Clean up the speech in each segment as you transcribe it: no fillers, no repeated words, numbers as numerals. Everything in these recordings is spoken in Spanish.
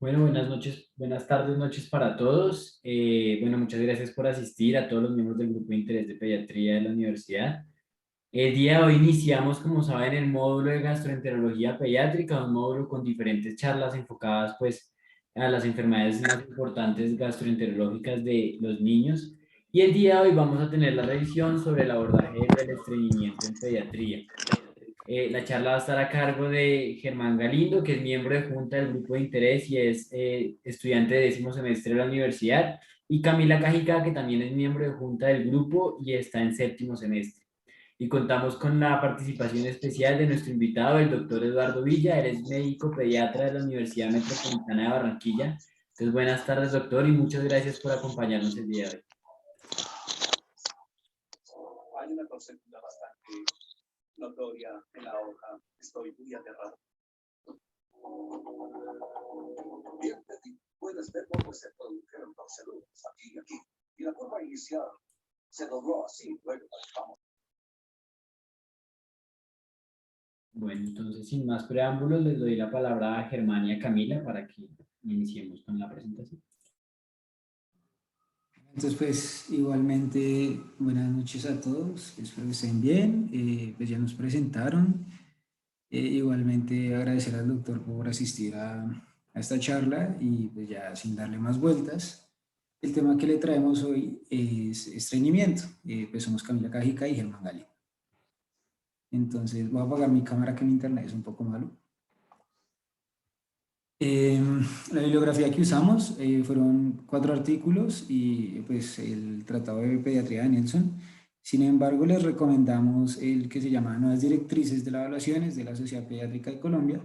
Bueno, buenas noches, buenas tardes, noches para todos. Bueno, muchas gracias por asistir a todos los miembros del Grupo de Interés de Pediatría de la universidad. El día de hoy iniciamos, como saben, el módulo de gastroenterología pediátrica, un módulo con diferentes charlas enfocadas pues a las enfermedades más importantes gastroenterológicas de los niños. Y el día de hoy vamos a tener la revisión sobre el abordaje del estreñimiento en pediatría. La charla va a estar a cargo de Germán Galindo, que es miembro de Junta del Grupo de Interés y es estudiante de 10º semestre de la universidad, y Camila Cajica, que también es miembro de Junta del Grupo y está en 7º semestre. Y contamos con la participación especial de nuestro invitado, el doctor Eduardo Villa. Él es médico pediatra de la Universidad Metropolitana de Barranquilla. Entonces, buenas tardes, doctor, y muchas gracias por acompañarnos el día de hoy. Hay una consigna bastante notoria en la hoja. Estoy muy aterrado. Bien, Betty, puedes ver cómo se produjeron los células aquí y aquí. Y la curva inicial se dobló así, luego vamos. Bueno, entonces, sin más preámbulos, les doy la palabra a Germán y a Camila para que iniciemos con la presentación. Entonces, pues igualmente, buenas noches a todos, espero que estén bien, pues ya nos presentaron. Igualmente agradecer al doctor por asistir a esta charla y pues ya sin darle más vueltas, el tema que le traemos hoy es estreñimiento. Pues somos Camila Cajica y Germán Gali. Entonces voy a apagar mi cámara que mi internet es un poco malo. La bibliografía que usamos fueron 4 artículos y pues el Tratado de Pediatría de Nelson. Sin embargo, les recomendamos el que se llama Nuevas Directrices de las Evaluaciones de la Sociedad Pediátrica de Colombia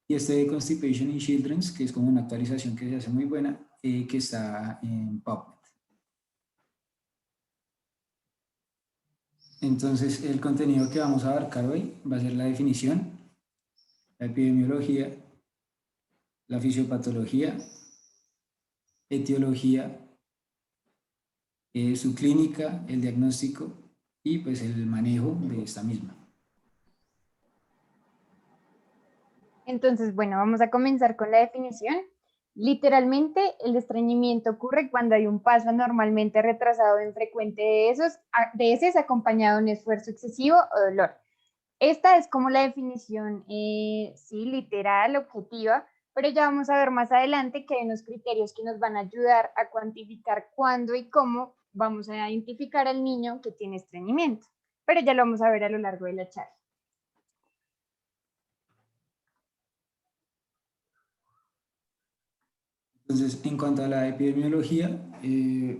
y este de Constipation in Children, que es como una actualización que se hace muy buena, que está en PubMed. Entonces, el contenido que vamos a abarcar hoy va a ser la definición, la epidemiología, la fisiopatología, etiología, su clínica, el diagnóstico y pues el manejo de esta misma. Entonces, bueno, vamos a comenzar con la definición. Literalmente, el estreñimiento ocurre cuando hay un paso anormalmente retrasado en frecuente de heces acompañado de un esfuerzo excesivo o dolor. Esta es como la definición, sí, literal, objetiva, pero ya vamos a ver más adelante que hay unos criterios que nos van a ayudar a cuantificar cuándo y cómo vamos a identificar al niño que tiene estreñimiento. Pero ya lo vamos a ver a lo largo de la charla. Entonces, en cuanto a la epidemiología,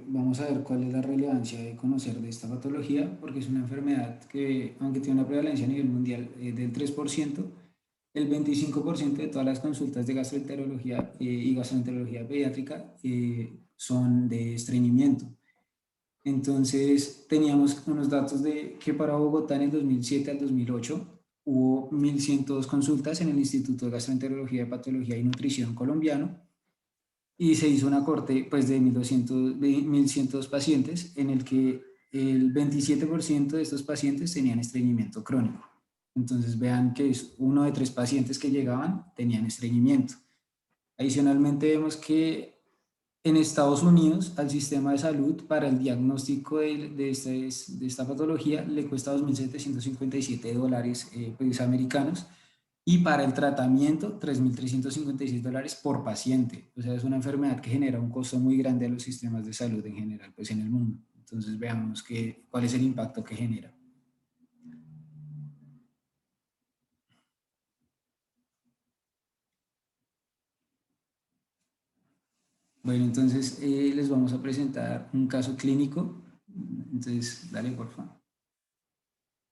vamos a ver cuál es la relevancia de conocer de esta patología, porque es una enfermedad que, aunque tiene una prevalencia a nivel mundial del 3%, el 25% de todas las consultas de gastroenterología y gastroenterología pediátrica son de estreñimiento. Entonces, teníamos unos datos de que para Bogotá en el 2007 al 2008 hubo 1.102 consultas en el Instituto de Gastroenterología, Patología y Nutrición colombiano y se hizo una corte pues, de 1.102 pacientes en el que el 27% de estos pacientes tenían estreñimiento crónico. Entonces vean que es 1 de 3 pacientes que llegaban tenían estreñimiento. Adicionalmente vemos que en Estados Unidos al sistema de salud para el diagnóstico de esta patología le cuesta $2.757 pues, americanos y para el tratamiento $3.356 por paciente. O sea, es una enfermedad que genera un costo muy grande a los sistemas de salud en general pues, en el mundo. Entonces veamos cuál es el impacto que genera. Bueno, entonces les vamos a presentar un caso clínico. Entonces, dale, por favor.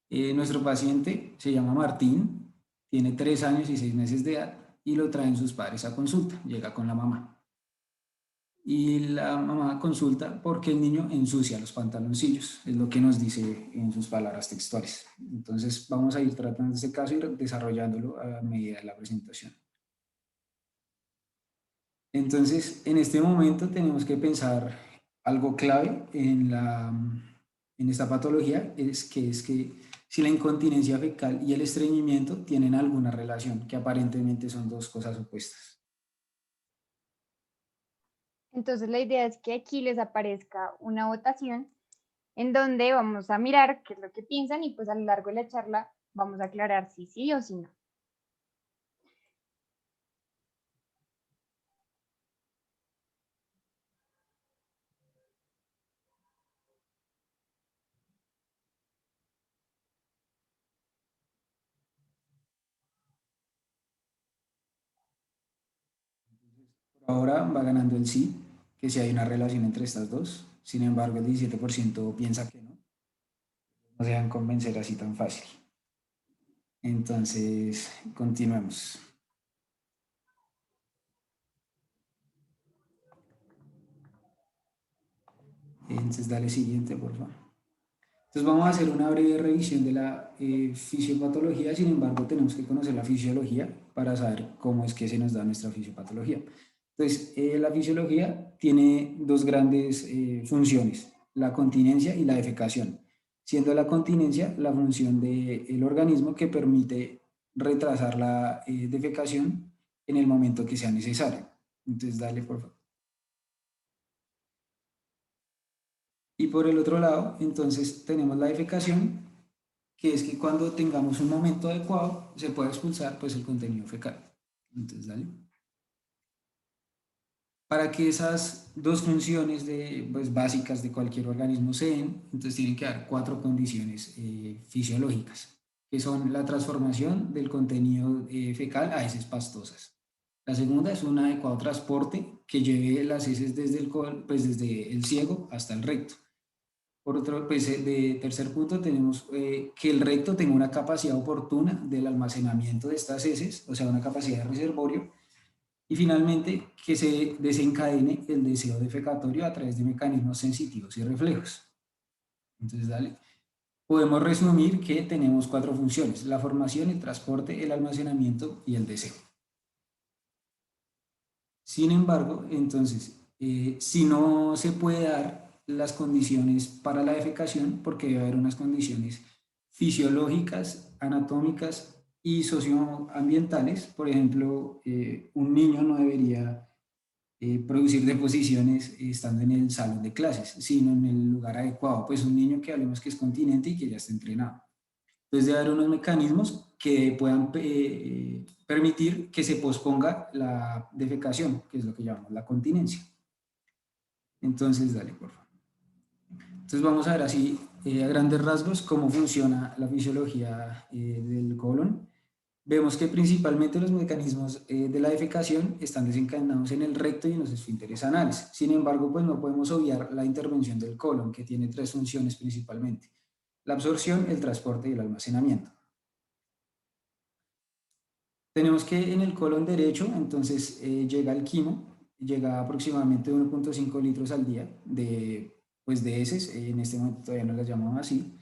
Nuestro paciente se llama Martín, tiene 3 años y 6 meses de edad y lo traen sus padres a consulta. Llega con la mamá. Y la mamá consulta porque el niño ensucia los pantaloncillos, es lo que nos dice en sus palabras textuales. Entonces, vamos a ir tratando este caso y desarrollándolo a medida de la presentación. Entonces, en este momento tenemos que pensar algo clave en esta patología, es que si la incontinencia fecal y el estreñimiento tienen alguna relación, que aparentemente son 2 cosas opuestas. Entonces la idea es que aquí les aparezca una votación en donde vamos a mirar qué es lo que piensan y pues a lo largo de la charla vamos a aclarar si sí o si no. Por ahora va ganando el sí, que si hay una relación entre estas dos. Sin embargo, el 17% piensa que no. No se dejan convencer así tan fácil. Entonces, continuemos. Entonces, dale siguiente, por favor. Entonces, vamos a hacer una breve revisión de la fisiopatología. Sin embargo, tenemos que conocer la fisiología para saber cómo es que se nos da nuestra fisiopatología. Entonces, la fisiología tiene dos grandes funciones, la continencia y la defecación, siendo la continencia la función del organismo que permite retrasar la defecación en el momento que sea necesario. Entonces, dale, por favor. Y por el otro lado, entonces tenemos la defecación, que es que cuando tengamos un momento adecuado se puede expulsar pues el contenido fecal. Entonces, dale. Para que esas dos funciones pues, básicas de cualquier organismo se den, entonces tienen que haber cuatro condiciones fisiológicas, que son la transformación del contenido fecal a heces pastosas. La segunda es un adecuado transporte que lleve las heces desde el ciego hasta el recto. Por otro, pues de tercer punto tenemos que el recto tenga una capacidad oportuna del almacenamiento de estas heces, o sea, una capacidad de reservorio. Y finalmente, que se desencadene el deseo defecatorio a través de mecanismos sensitivos y reflejos. Entonces, dale. Podemos resumir que tenemos cuatro funciones: la formación, el transporte, el almacenamiento y el deseo. Sin embargo, entonces, si no se puede dar las condiciones para la defecación, porque debe haber unas condiciones fisiológicas, anatómicas y socioambientales. Por ejemplo, un niño no debería producir deposiciones estando en el salón de clases, sino en el lugar adecuado. Pues un niño que hablemos que es continente y que ya está entrenado. Entonces debe haber unos mecanismos que puedan permitir que se posponga la defecación, que es lo que llamamos la continencia. Entonces, dale, por favor. Entonces vamos a ver así a grandes rasgos cómo funciona la fisiología del colon. Vemos que principalmente los mecanismos de la defecación están desencadenados en el recto y en los esfínteres anales. Sin embargo, pues no podemos obviar la intervención del colon, que tiene tres funciones principalmente: la absorción, el transporte y el almacenamiento. Tenemos que en el colon derecho, entonces llega el quimo, llega aproximadamente 1.5 litros al día pues de heces, en este momento todavía no las llamamos así,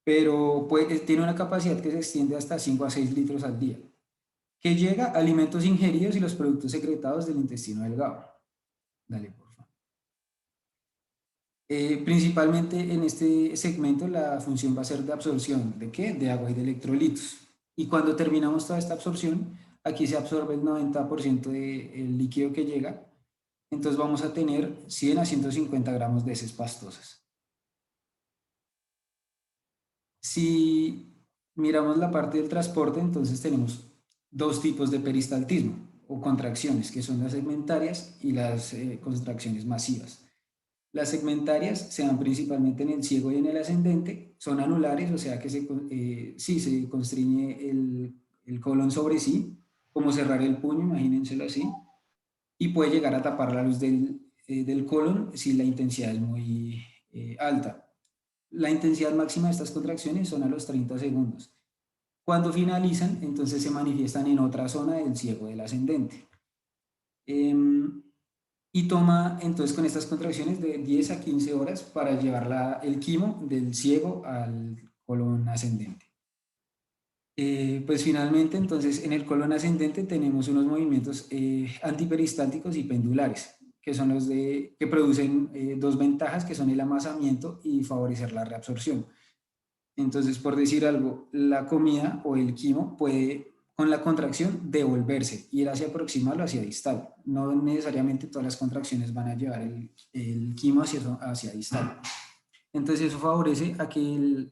pero tiene una capacidad que se extiende hasta 5 a 6 litros al día, que llega a alimentos ingeridos y los productos secretados del intestino delgado. Dale, por favor. Principalmente en este segmento la función va a ser de absorción, ¿de qué? De agua y de electrolitos. Y cuando terminamos toda esta absorción, aquí se absorbe el 90% del líquido que llega, entonces vamos a tener 100 a 150 gramos de heces pastosas. Si miramos la parte del transporte, entonces tenemos dos tipos de peristaltismo o contracciones, que son las segmentarias y las contracciones masivas. Las segmentarias se dan principalmente en el ciego y en el ascendente, son anulares, o sea que se constriñe el colon sobre sí, como cerrar el puño, imagínenselo así, y puede llegar a tapar la luz del colon si la intensidad es muy alta. La intensidad máxima de estas contracciones son a los 30 segundos. Cuando finalizan, entonces se manifiestan en otra zona del ciego del ascendente. Y toma entonces con estas contracciones de 10 a 15 horas para llevar el quimo del ciego al colon ascendente. Pues finalmente, entonces, en el colon ascendente tenemos unos movimientos antiperistálticos y pendulares, que son los que producen dos ventajas, que son el amasamiento y favorecer la reabsorción. Entonces, por decir algo, la comida o el quimo puede con la contracción devolverse, ir hacia proximal o hacia distal. No necesariamente todas las contracciones van a llevar el quimo hacia distal. Entonces eso favorece a que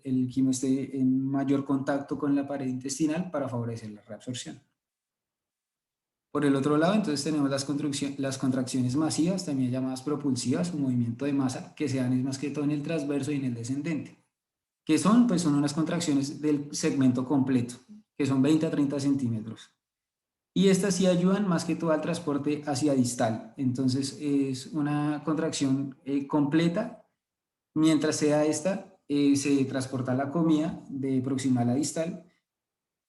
el quimo esté en mayor contacto con la pared intestinal para favorecer la reabsorción. Por el otro lado, entonces tenemos las contracciones masivas, también llamadas propulsivas, un movimiento de masa, que se dan más que todo en el transverso y en el descendente. ¿Qué son? Pues son unas contracciones del segmento completo, que son 20 a 30 centímetros. Y estas sí ayudan más que todo al transporte hacia distal. Entonces es una contracción completa. Mientras sea esta, se transporta la comida de proximal a distal.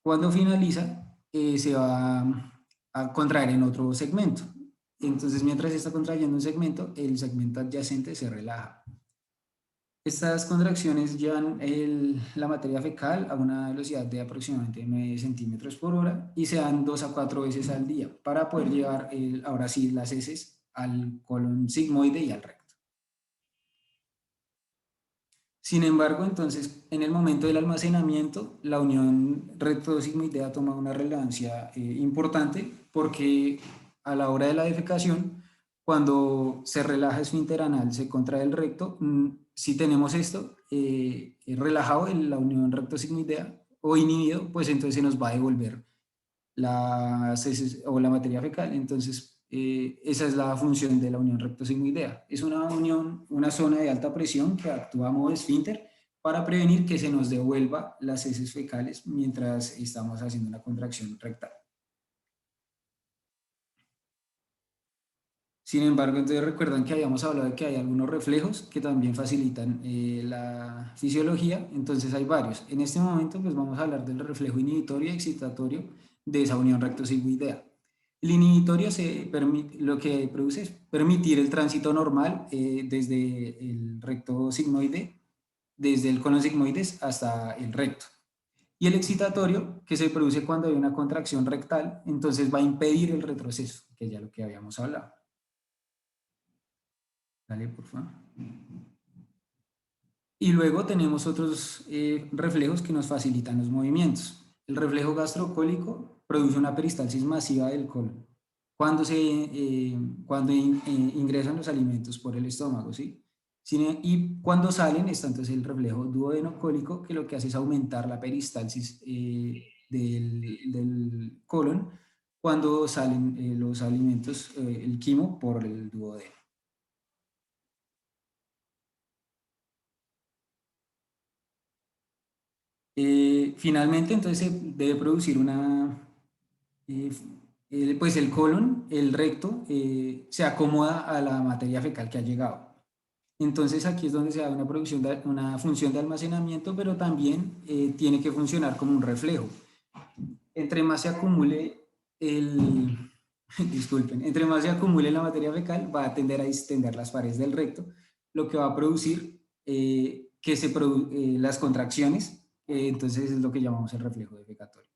Cuando finaliza, se va a contraer en otro segmento. Entonces, mientras se está contrayendo un segmento, el segmento adyacente se relaja. Estas contracciones llevan la materia fecal a una velocidad de aproximadamente 9 centímetros por hora y se dan 2 a 4 veces al día para poder llevar ahora sí las heces al colon sigmoide y al recto. Sin embargo, entonces, en el momento del almacenamiento, la unión recto-sigmoidea toma una relevancia importante porque a la hora de la defecación, cuando se relaja el esfínter anal, se contrae el recto, si tenemos esto relajado en la unión recto-sigmoidea o inhibido, pues entonces se nos va a devolver las heces o la materia fecal. Entonces, esa es la función de la unión recto-sigmoidea. Es una unión, una zona de alta presión que actúa a modo de esfínter para prevenir que se nos devuelva las heces fecales mientras estamos haciendo una contracción rectal. Sin embargo, entonces recuerdan que habíamos hablado de que hay algunos reflejos que también facilitan la fisiología, entonces hay varios. En este momento pues vamos a hablar del reflejo inhibitorio y excitatorio de esa unión recto-sigmoidea. El inhibitorio lo que produce es permitir el tránsito normal desde el recto sigmoide, desde el colon sigmoides hasta el recto. Y el excitatorio, que se produce cuando hay una contracción rectal, entonces va a impedir el retroceso, que es ya lo que habíamos hablado. Dale, por favor. Y luego tenemos otros reflejos que nos facilitan los movimientos. El reflejo gastrocólico produce una peristalsis masiva del colon cuando ingresan los alimentos por el estómago, ¿sí? Y cuando salen está entonces el reflejo duodenocólico, que lo que hace es aumentar la peristalsis del colon cuando salen los alimentos, el quimo, por el duodeno. Finalmente, entonces se debe producir pues el colon, el recto, se acomoda a la materia fecal que ha llegado. Entonces aquí es donde se da una función de almacenamiento, pero también tiene que funcionar como un reflejo. Entre más se acumule disculpen, entre más se acumule la materia fecal, va a tender a distender las paredes del recto, lo que va a producir las contracciones. Entonces es lo que llamamos el reflejo defecatorio.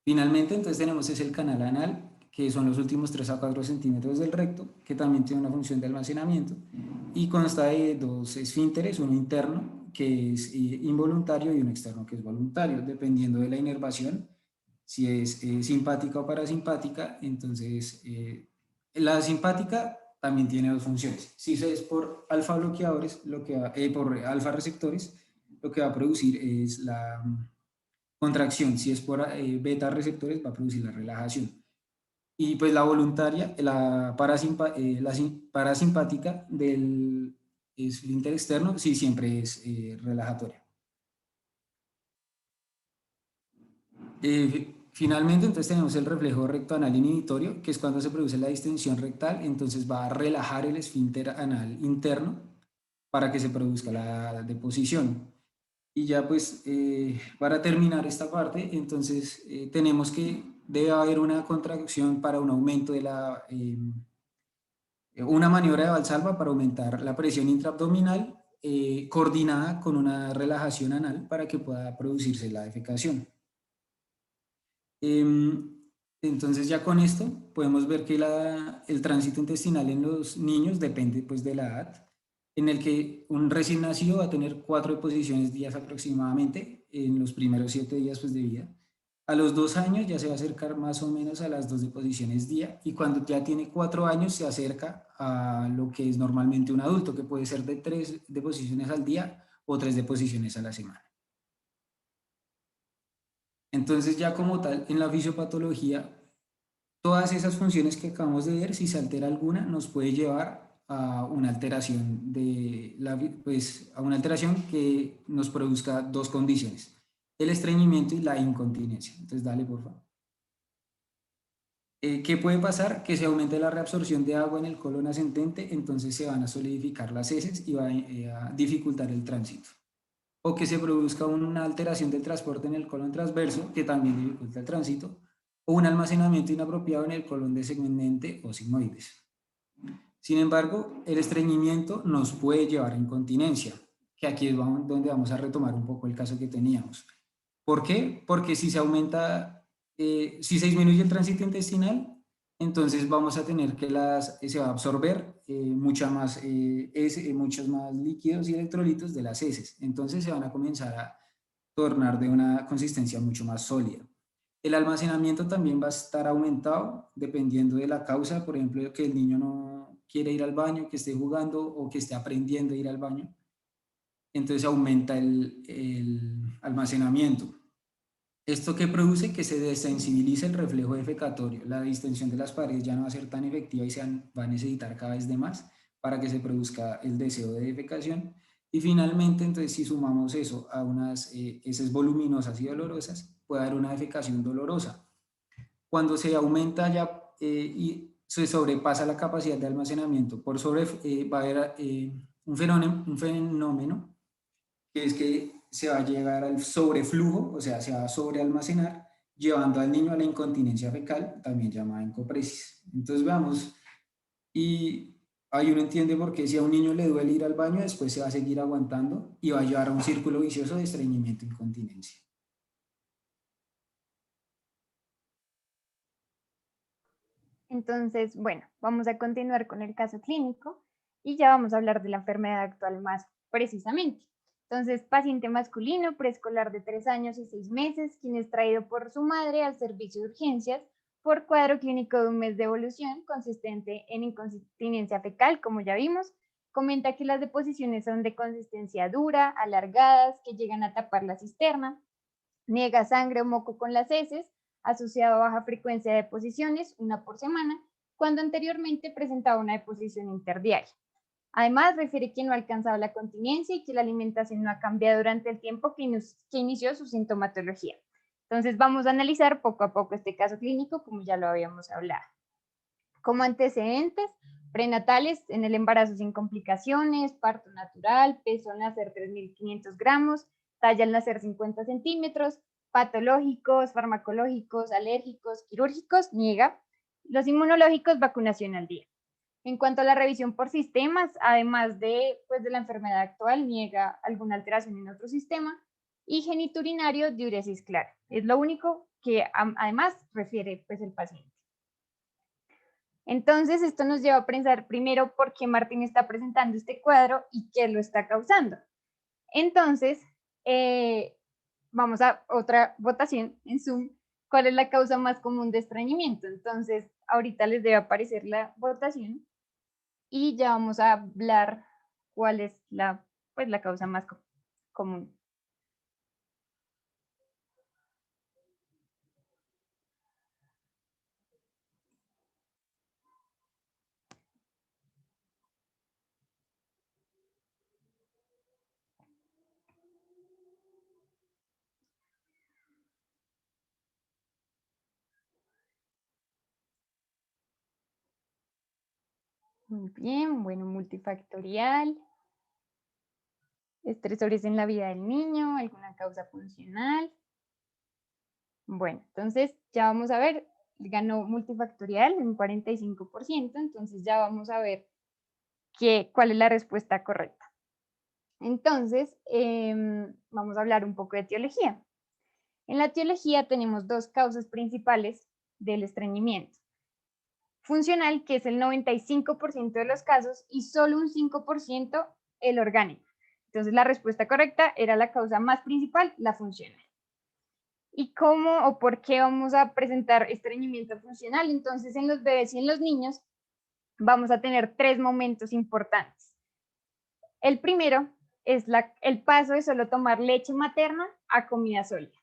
Finalmente, entonces tenemos el canal anal, que son los últimos 3 a 4 centímetros del recto, que también tiene una función de almacenamiento, y consta de 2 esfínteres, uno interno, que es involuntario, y uno externo, que es voluntario, dependiendo de la inervación, si es simpática o parasimpática. Entonces, la simpática también tiene 2 funciones. Si es por alfa bloqueadores, por alfa receptores, lo que va a producir es la contracción. Si es por beta receptores, va a producir la relajación. Y pues la voluntaria, la parasimpática del esfínter externo, sí, siempre es relajatoria. Finalmente, entonces tenemos el reflejo recto anal inhibitorio, que es cuando se produce la distensión rectal, entonces va a relajar el esfínter anal interno para que se produzca la deposición. Y ya pues para terminar esta parte, entonces tenemos que debe haber una contracción para un aumento de una maniobra de Valsalva para aumentar la presión intraabdominal coordinada con una relajación anal para que pueda producirse la defecación. Entonces ya con esto podemos ver que el tránsito intestinal en los niños depende pues de la edad. en el que un recién nacido va a tener 4 deposiciones días aproximadamente en los primeros 7 días pues, de vida. A los 2 años ya se va a acercar más o menos a las 2 deposiciones día, y cuando ya tiene 4 años se acerca a lo que es normalmente un adulto, que puede ser de 3 deposiciones al día o 3 deposiciones a la semana. Entonces ya como tal, en la fisiopatología, todas esas funciones que acabamos de ver, si se altera alguna, nos puede llevar a una alteración pues, a una alteración que nos produzca dos condiciones: el estreñimiento y la incontinencia. Entonces, dale, por favor. ¿Qué puede pasar? Que se aumente la reabsorción de agua en el colon ascendente, entonces se van a solidificar las heces y va a dificultar el tránsito. O que se produzca una alteración del transporte en el colon transverso, que también dificulta el tránsito, o un almacenamiento inapropiado en el colon descendente o sigmoides. Sin embargo, el estreñimiento nos puede llevar a incontinencia, que aquí es donde vamos a retomar un poco el caso que teníamos. ¿Por qué? Porque si se aumenta, si se disminuye el tránsito intestinal, entonces vamos a tener que se va a absorber muchos más líquidos y electrolitos de las heces. Entonces se van a comenzar a tornar de una consistencia mucho más sólida. El almacenamiento también va a estar aumentado dependiendo de la causa, por ejemplo, que el niño no quiere ir al baño, que esté jugando o que esté aprendiendo a ir al baño. Entonces aumenta el almacenamiento. ¿Esto qué produce? Que se desensibiliza el reflejo defecatorio. La distensión de las paredes ya no va a ser tan efectiva y se va a necesitar cada vez de más para que se produzca el deseo de defecación. Y finalmente, entonces, si sumamos eso a unas heces voluminosas y dolorosas, puede haber una defecación dolorosa. Cuando se aumenta ya y se sobrepasa la capacidad de almacenamiento, va a haber un fenómeno que es que se va a llegar al sobreflujo, o sea, se va a sobrealmacenar, llevando al niño a la incontinencia fecal, también llamada encopresis. Entonces veamos, y ahí uno entiende por qué si a un niño le duele ir al baño, después se va a seguir aguantando y va a llevar a un círculo vicioso de estreñimiento e incontinencia. Entonces, bueno, vamos a continuar con el caso clínico y ya vamos a hablar de la enfermedad actual más precisamente. Entonces, paciente masculino, preescolar de 3 años y 6 meses, quien es traído por su madre al servicio de urgencias por cuadro clínico de un mes de evolución consistente en incontinencia fecal, como ya vimos. Comenta que las deposiciones son de consistencia dura, alargadas, que llegan a tapar la cisterna. Niega sangre o moco con las heces, asociado a baja frecuencia de deposiciones, 1 por semana, cuando anteriormente presentaba una deposición interdiaria. Además, refiere que no ha alcanzado la continencia y que la alimentación no ha cambiado durante el tiempo que inició su sintomatología. Entonces, vamos a analizar poco a poco este caso clínico, como ya lo habíamos hablado. Como antecedentes, prenatales en el embarazo sin complicaciones, parto natural, peso al nacer 3.500 gramos, talla al nacer 50 centímetros, patológicos, farmacológicos, alérgicos, quirúrgicos, niega. Los inmunológicos, vacunación al día. En cuanto a la revisión por sistemas, además de la enfermedad actual, niega alguna alteración en otro sistema, y geniturinario, diuresis clara. Es lo único que además refiere el paciente. Entonces, esto nos lleva a pensar primero por qué Martín está presentando este cuadro y qué lo está causando. Entonces, vamos a otra votación en Zoom. ¿Cuál es la causa más común de estreñimiento? Entonces, ahorita les debe aparecer la votación y ya vamos a hablar cuál es la causa más común. Muy bien, bueno, multifactorial. Estresores en la vida del niño, alguna causa funcional. Bueno, entonces ya vamos a ver, ganó multifactorial en un 45%, entonces ya vamos a ver cuál es la respuesta correcta. Entonces, vamos a hablar un poco de etiología. En la etiología tenemos 2 causas principales del estreñimiento. Funcional, que es el 95% de los casos, y solo un 5% el orgánico. Entonces la respuesta correcta era la causa más principal, la funcional. ¿Y cómo o por qué vamos a presentar estreñimiento funcional? Entonces en los bebés y en los niños vamos a tener 3 momentos importantes. El primero es el paso de solo tomar leche materna a comida sólida.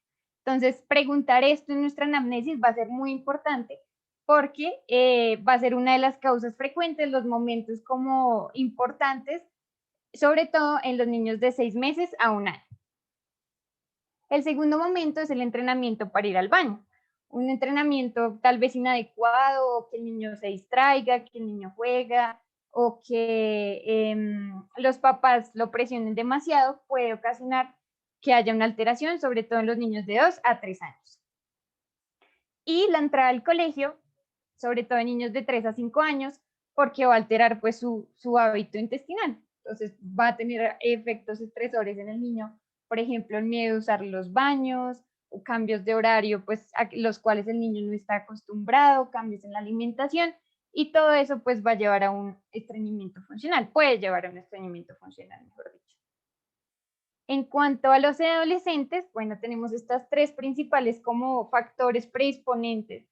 Entonces, preguntar esto en nuestra anamnesis va a ser muy importante porque va a ser una de las causas frecuentes, los momentos como importantes, sobre todo en los niños de 6 meses a 1 año. El segundo momento es el entrenamiento para ir al baño. Un entrenamiento tal vez inadecuado, o que el niño se distraiga, que el niño juega, o que los papás lo presionen demasiado, puede ocasionar que haya una alteración, sobre todo en los niños de 2 a 3 años. Y la entrada al colegio, sobre todo en niños de 3 a 5 años, porque va a alterar pues su hábito intestinal. Entonces va a tener efectos estresores en el niño, por ejemplo, el miedo a usar los baños, o cambios de horario, pues a los cuales el niño no está acostumbrado, cambios en la alimentación, y todo eso pues va a llevar a un estreñimiento funcional, puede llevar a un estreñimiento funcional, mejor dicho. En cuanto a los adolescentes, bueno, tenemos estas 3 principales como factores predisponentes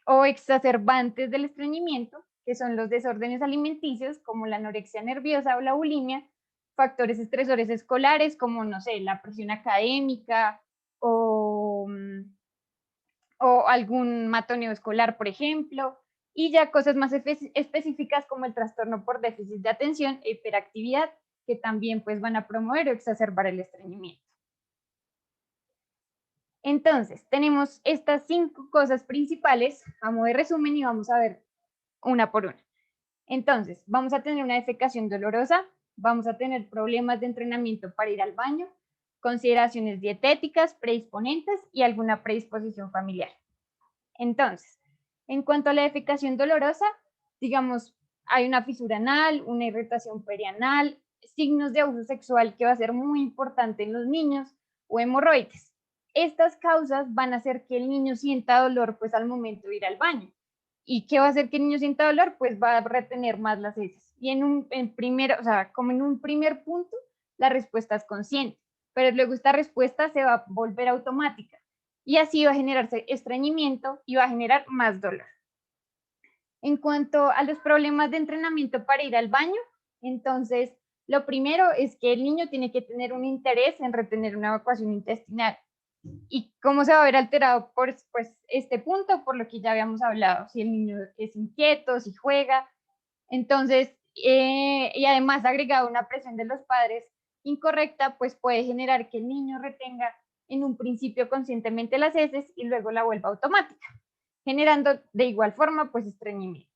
o exacerbantes del estreñimiento, que son los desórdenes alimenticios como la anorexia nerviosa o la bulimia, factores estresores escolares como, no sé, la presión académica o algún matoneo escolar, por ejemplo, y ya cosas más específicas como el trastorno por déficit de atención e hiperactividad, que también pues van a promover o exacerbar el estreñimiento. Entonces, tenemos estas 5 cosas principales a modo de resumen y vamos a ver una por una. Entonces, vamos a tener una defecación dolorosa, vamos a tener problemas de entrenamiento para ir al baño, consideraciones dietéticas, predisponentes y alguna predisposición familiar. Entonces, en cuanto a la defecación dolorosa, digamos, hay una fisura anal, una irritación perianal, signos de abuso sexual que va a ser muy importante en los niños o hemorroides. Estas causas van a hacer que el niño sienta dolor pues al momento de ir al baño. ¿Y qué va a hacer que el niño sienta dolor? Pues va a retener más las heces. Y como en un primer punto, la respuesta es consciente, pero luego esta respuesta se va a volver automática y así va a generarse estreñimiento y va a generar más dolor. En cuanto a los problemas de entrenamiento para ir al baño, entonces lo primero es que el niño tiene que tener un interés en retener una evacuación intestinal. ¿Y cómo se va a ver alterado por pues, este punto? Por lo que ya habíamos hablado, si el niño es inquieto, si juega. Entonces, y además agregado una presión de los padres incorrecta, pues puede generar que el niño retenga en un principio conscientemente las heces y luego la vuelva automática, generando de igual forma pues estreñimiento.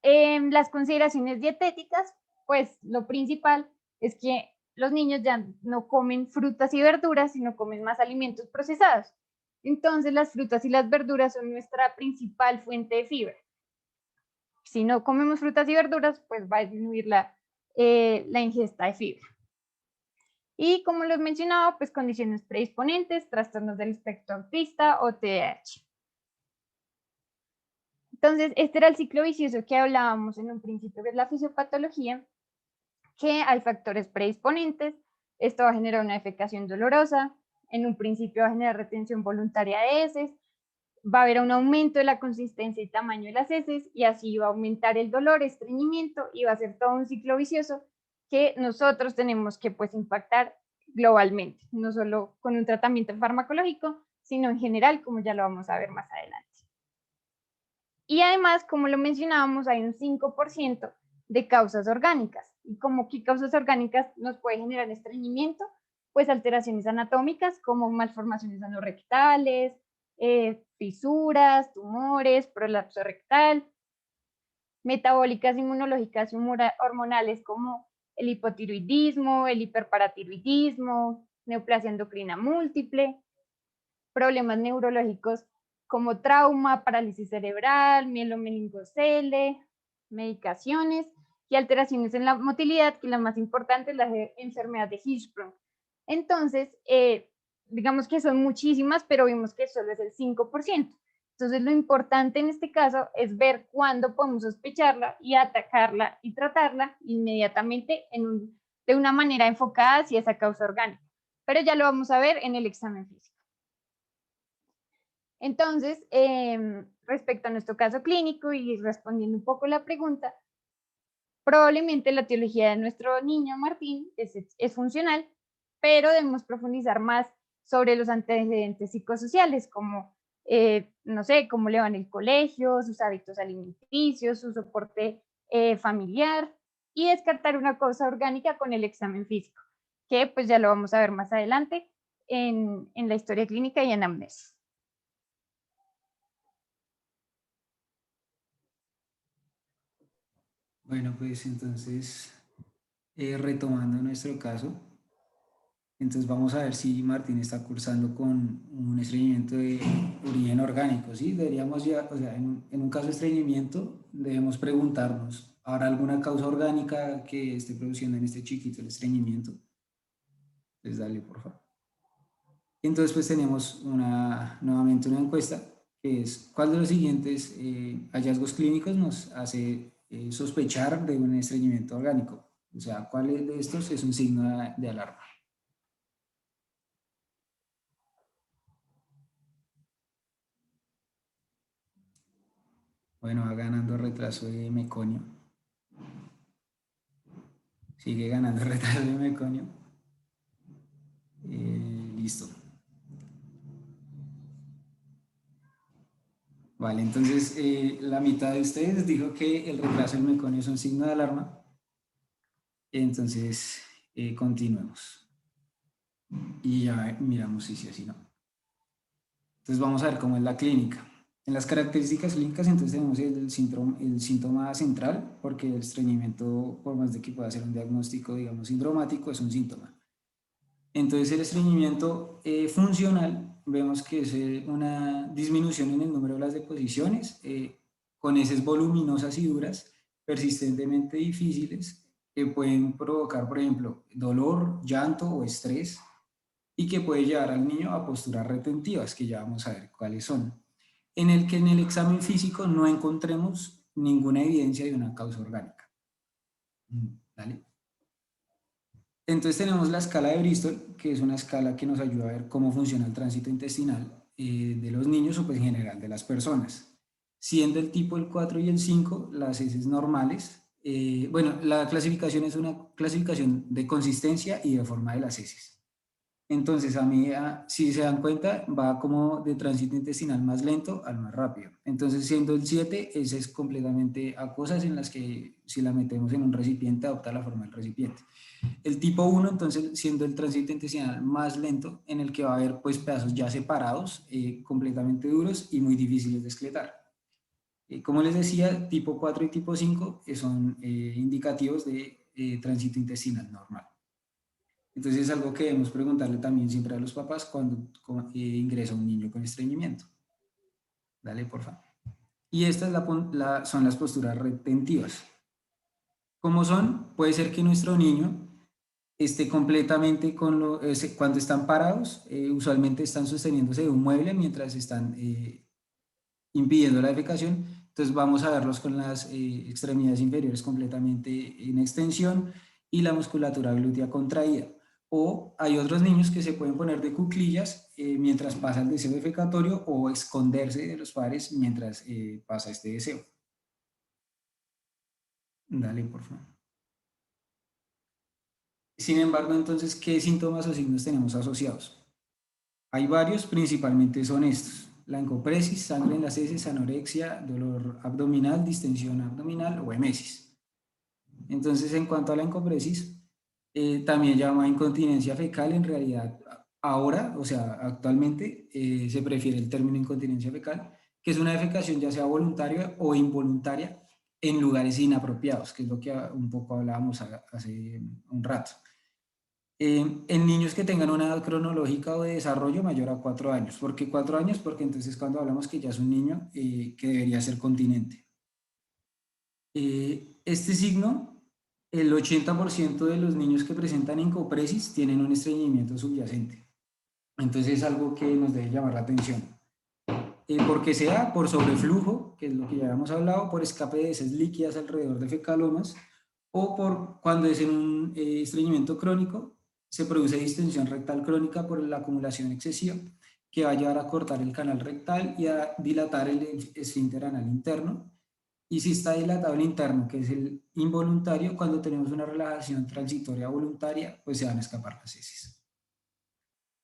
Las consideraciones dietéticas, pues lo principal es que los niños ya no comen frutas y verduras, sino comen más alimentos procesados. Entonces las frutas y las verduras son nuestra principal fuente de fibra. Si no comemos frutas y verduras, pues va a disminuir la ingesta de fibra. Y como los mencionaba, pues condiciones predisponentes, trastornos del espectro autista o TDAH. Entonces, este era el ciclo vicioso que hablábamos en un principio, que es la fisiopatología, que hay factores predisponentes. Esto va a generar una defecación dolorosa, en un principio va a generar retención voluntaria de heces, va a haber un aumento de la consistencia y tamaño de las heces y así va a aumentar el dolor, estreñimiento y va a ser todo un ciclo vicioso que nosotros tenemos que pues impactar globalmente, no solo con un tratamiento farmacológico, sino en general, como ya lo vamos a ver más adelante. Y además, como lo mencionábamos, hay un 5% de causas orgánicas. ¿Y como qué causas orgánicas nos puede generar estreñimiento? Pues alteraciones anatómicas como malformaciones anorrectales, fisuras, tumores, prolapso rectal, metabólicas, inmunológicas y hormonales como el hipotiroidismo, el hiperparatiroidismo, neoplasia endocrina múltiple, problemas neurológicos como trauma, parálisis cerebral, mielomeningocele, medicaciones y alteraciones en la motilidad, que la más importante es la enfermedad de Hirschsprung. Entonces, digamos que son muchísimas, pero vimos que solo es el 5%. Entonces, lo importante en este caso es ver cuándo podemos sospecharla y atacarla y tratarla inmediatamente de una manera enfocada hacia esa causa orgánica. Pero ya lo vamos a ver en el examen físico. Entonces, respecto a nuestro caso clínico y respondiendo un poco la pregunta, probablemente la etiología de nuestro niño Martín es funcional, pero debemos profundizar más sobre los antecedentes psicosociales, como, no sé, cómo le va en el colegio, sus hábitos alimenticios, su soporte familiar, y descartar una causa orgánica con el examen físico, que pues ya lo vamos a ver más adelante en la historia clínica y en anamnesis. Bueno, pues entonces, retomando nuestro caso, entonces vamos a ver si Martín está cursando con un estreñimiento de origen orgánico, ¿sí? Deberíamos ya, o sea, en un caso de estreñimiento, debemos preguntarnos, ¿habrá alguna causa orgánica que esté produciendo en este chiquito el estreñimiento? Entonces, dale, por favor. Entonces, pues tenemos nuevamente una encuesta, que es, ¿cuál de los siguientes hallazgos clínicos nos hace sospechar de un estreñimiento orgánico? O sea, ¿cuál de estos es un signo de alarma? Bueno, va ganando retraso de meconio. Sigue ganando retraso de meconio. Listo. Vale, entonces la mitad de ustedes dijo que el retraso del meconio es un signo de alarma. Entonces, continuemos. Y ya miramos si sí o si no. Entonces vamos a ver cómo es la clínica. En las características clínicas entonces tenemos el síntoma central, porque el estreñimiento, por más de que pueda ser un diagnóstico, digamos, sindromático, es un síntoma. Entonces el estreñimiento funcional, vemos que es una disminución en el número de las deposiciones, con heces voluminosas y duras, persistentemente difíciles, que pueden provocar, por ejemplo, dolor, llanto o estrés, y que puede llevar al niño a posturas retentivas, que ya vamos a ver cuáles son. En el que en el examen físico no encontremos ninguna evidencia de una causa orgánica. ¿Vale? Entonces tenemos la escala de Bristol, que es una escala que nos ayuda a ver cómo funciona el tránsito intestinal de los niños o pues en general de las personas. Siendo el tipo el 4 y el 5 las heces normales. Bueno, la clasificación es una clasificación de consistencia y de forma de las heces. Entonces, a mí, si se dan cuenta, va como de tránsito intestinal más lento al más rápido. Entonces, siendo el 7, ese es completamente acuosas en las que si la metemos en un recipiente, adopta la forma del recipiente. El tipo 1, entonces, siendo el tránsito intestinal más lento, en el que va a haber pues pedazos ya separados, completamente duros y muy difíciles de excretar. Como les decía, tipo 4 y tipo 5 son indicativos de tránsito intestinal normal. Entonces es algo que debemos preguntarle también siempre a los papás cuando ingresa un niño con estreñimiento. Dale, por favor. Y estas son las posturas retentivas. ¿Cómo son? Puede ser que nuestro niño esté completamente cuando están parados, usualmente están sosteniéndose de un mueble mientras están impidiendo la defecación. Entonces vamos a verlos con las extremidades inferiores completamente en extensión y la musculatura glútea contraída. O hay otros niños que se pueden poner de cuclillas mientras pasa el deseo defecatorio o esconderse de los padres mientras pasa este deseo. Dale, por favor. Sin embargo, entonces, ¿qué síntomas o signos tenemos asociados? Hay varios, principalmente son estos: la encopresis, sangre en las heces, anorexia, dolor abdominal, distensión abdominal o emesis. Entonces, en cuanto a la encopresis, también llama incontinencia fecal. En realidad, ahora, o sea, actualmente, se prefiere el término incontinencia fecal, que es una defecación ya sea voluntaria o involuntaria en lugares inapropiados, que es lo que un poco hablábamos hace un rato. En niños que tengan una edad cronológica o de desarrollo mayor a 4 años. ¿Por qué 4 años? Porque entonces cuando hablamos que ya es un niño que debería ser continente. Este signo, el 80% de los niños que presentan encopresis tienen un estreñimiento subyacente. Entonces es algo que nos debe llamar la atención. porque sea por sobreflujo, que es lo que ya habíamos hablado, por escape de heces líquidas alrededor de fecalomas, o por cuando es en un estreñimiento crónico, se produce distensión rectal crónica por la acumulación excesiva, que va a llevar a cortar el canal rectal y a dilatar el esfínter anal interno. Y si está dilatado el interno, que es el involuntario, cuando tenemos una relajación transitoria voluntaria, pues se van a escapar las heces.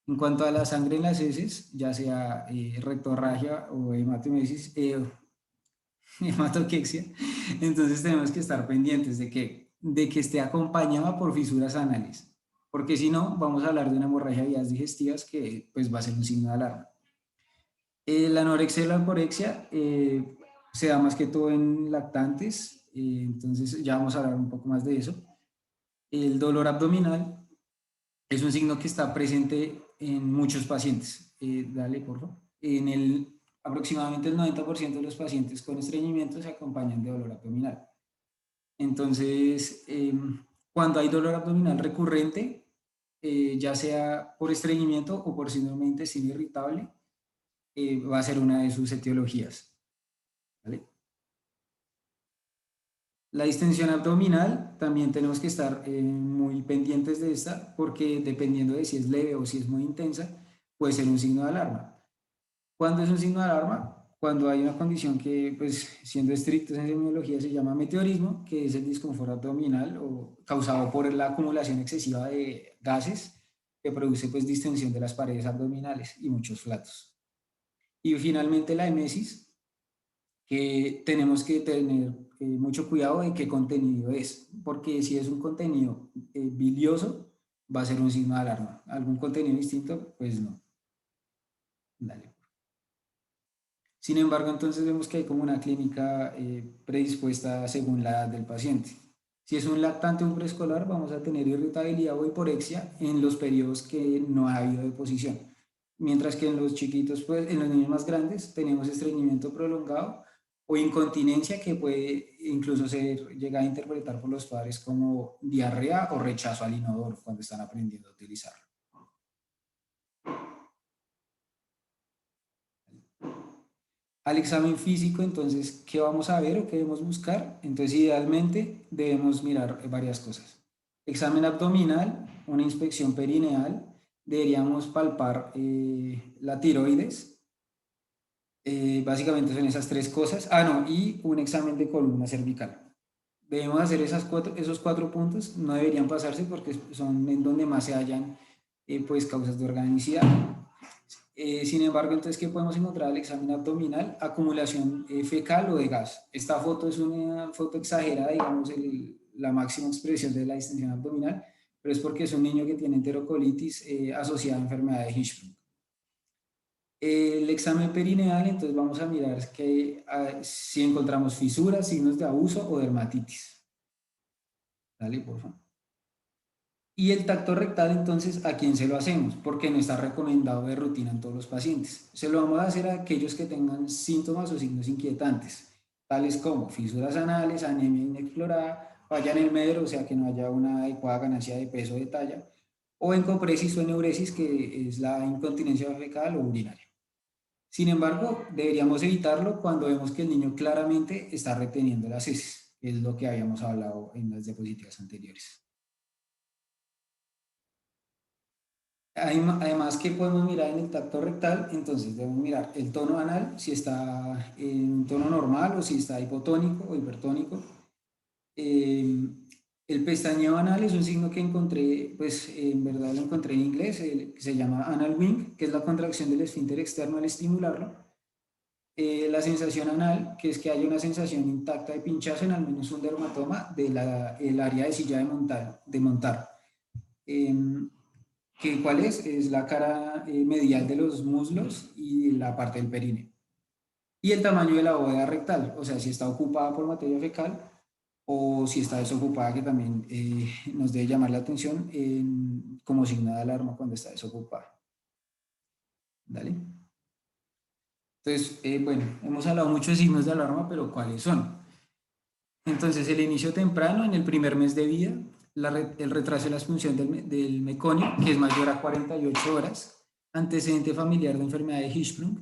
En cuanto a la sangre en las heces, ya sea rectorragia o hematoquexia, entonces tenemos que estar pendientes de que esté acompañada por fisuras anales, porque si no, vamos a hablar de una hemorragia de vías digestivas que pues va a ser un signo de alarma. La anorexia y la anorexia se da más que todo en lactantes, entonces ya vamos a hablar un poco más de eso. El dolor abdominal es un signo que está presente en muchos pacientes. Dale, por favor. Aproximadamente el 90% de los pacientes con estreñimiento se acompañan de dolor abdominal. Entonces, cuando hay dolor abdominal recurrente, ya sea por estreñimiento o por síndrome de intestino irritable, va a ser una de sus etiologías. ¿Vale? La distensión abdominal también tenemos que estar muy pendientes de esta, porque dependiendo de si es leve o si es muy intensa, puede ser un signo de alarma. ¿Cuándo es un signo de alarma? Cuando hay una condición que, pues, siendo estrictos en semiología, se llama meteorismo, que es el disconfort abdominal o causado por la acumulación excesiva de gases que produce, pues, distensión de las paredes abdominales y muchos flatos. Y finalmente la emesis, que tenemos que tener mucho cuidado de qué contenido es, porque si es un contenido bilioso, va a ser un signo de alarma. ¿Algún contenido distinto? Pues no. Dale. Sin embargo, entonces vemos que hay como una clínica predispuesta según la edad del paciente. Si es un lactante o un preescolar, vamos a tener irritabilidad o hiporexia en los periodos que no ha habido deposición. Mientras que en los chiquitos, pues en los niños más grandes, tenemos estreñimiento prolongado o incontinencia que puede incluso llegar a interpretar por los padres como diarrea o rechazo al inodoro cuando están aprendiendo a utilizarlo. Al examen físico, entonces, ¿qué vamos a ver o qué debemos buscar? Entonces, idealmente debemos mirar varias cosas. Examen abdominal, una inspección perineal, deberíamos palpar la tiroides. Básicamente son esas tres cosas. Y un examen de columna cervical. Debemos hacer esos cuatro puntos, no deberían pasarse porque son en donde más se hallan pues, causas de organicidad. Sin embargo, entonces, ¿qué podemos encontrar al examen abdominal? Acumulación fecal o de gas. Esta foto es una foto exagerada, digamos, la máxima expresión de la distensión abdominal, pero es porque es un niño que tiene enterocolitis asociada a enfermedad de Hirschsprung. El examen perineal, entonces vamos a mirar si encontramos fisuras, signos de abuso o dermatitis. Dale, por favor. Y el tacto rectal, entonces, ¿a quién se lo hacemos? Porque no está recomendado de rutina en todos los pacientes. Se lo vamos a hacer a aquellos que tengan síntomas o signos inquietantes, tales como fisuras anales, anemia inexplorada, falla en el medero, o sea que no haya una adecuada ganancia de peso o de talla, o encopresis o eneuresis, que es la incontinencia fecal o urinaria. Sin embargo, deberíamos evitarlo cuando vemos que el niño claramente está reteniendo las heces, que es lo que habíamos hablado en las diapositivas anteriores. Además, ¿qué podemos mirar en el tacto rectal? Entonces debemos mirar el tono anal, si está en tono normal o si está hipotónico o hipertónico. El pestañeo anal es un signo que encontré, pues en verdad lo encontré en inglés, que se llama anal wink, que es la contracción del esfínter externo al estimularlo. La sensación anal, que es que haya una sensación intacta de pinchazo en al menos un dermatoma del área de silla de montar. ¿Cuál es? Es la cara medial de los muslos y la parte del períneo. Y el tamaño de la bóveda rectal, o sea, si está ocupada por materia fecal o si está desocupada, que también nos debe llamar la atención como signo de alarma cuando está desocupada. Dale. Entonces, bueno, hemos hablado mucho de signos de alarma, pero ¿cuáles son? Entonces, el inicio temprano en el primer mes de vida, el retraso de la expulsión del meconio, que es mayor a 48 horas, antecedente familiar de enfermedad de Hirschsprung,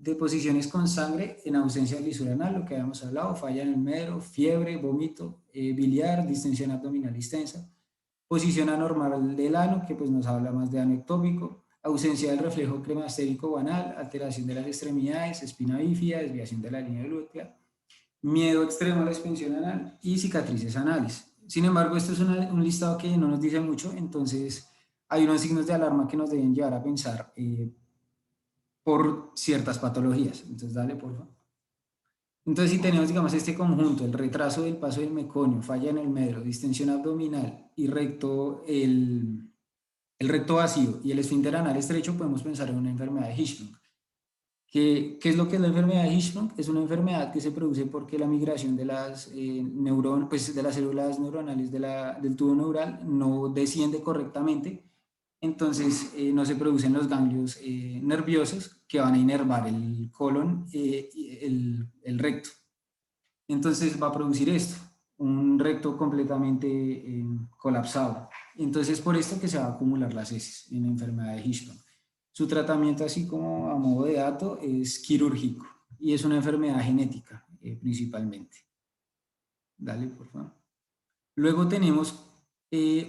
deposiciones con sangre en ausencia de lisura anal, lo que habíamos hablado, falla en el medro, fiebre, vómito, biliar, distensión abdominal extensa, posición anormal del ano, que pues nos habla más de ano ectópico, ausencia del reflejo cremastérico o anal, alteración de las extremidades, espina bífida, desviación de la línea glútea, miedo extremo a la expansión anal y cicatrices anales. Sin embargo, esto es un listado que no nos dice mucho, entonces hay unos signos de alarma que nos deben llevar a pensar por ciertas patologías. Entonces, dale, por favor. Entonces, si tenemos, digamos, este conjunto, el retraso del paso del meconio, falla en el medro, distensión abdominal y el recto vacío y el esfínter anal estrecho, podemos pensar en una enfermedad de Hirschsprung. ¿Qué es lo que es la enfermedad de Hirschsprung? Es una enfermedad que se produce porque la migración de las pues de las células neuronales del tubo neural no desciende correctamente, entonces no se producen los ganglios nerviosos que van a inervar el colon y el recto. Entonces va a producir esto, un recto completamente colapsado. Entonces por esto que se va a acumular las heces en la enfermedad de Hirschsprung. Su tratamiento, así como a modo de dato, es quirúrgico y es una enfermedad genética principalmente. Dale, por favor. Luego tenemos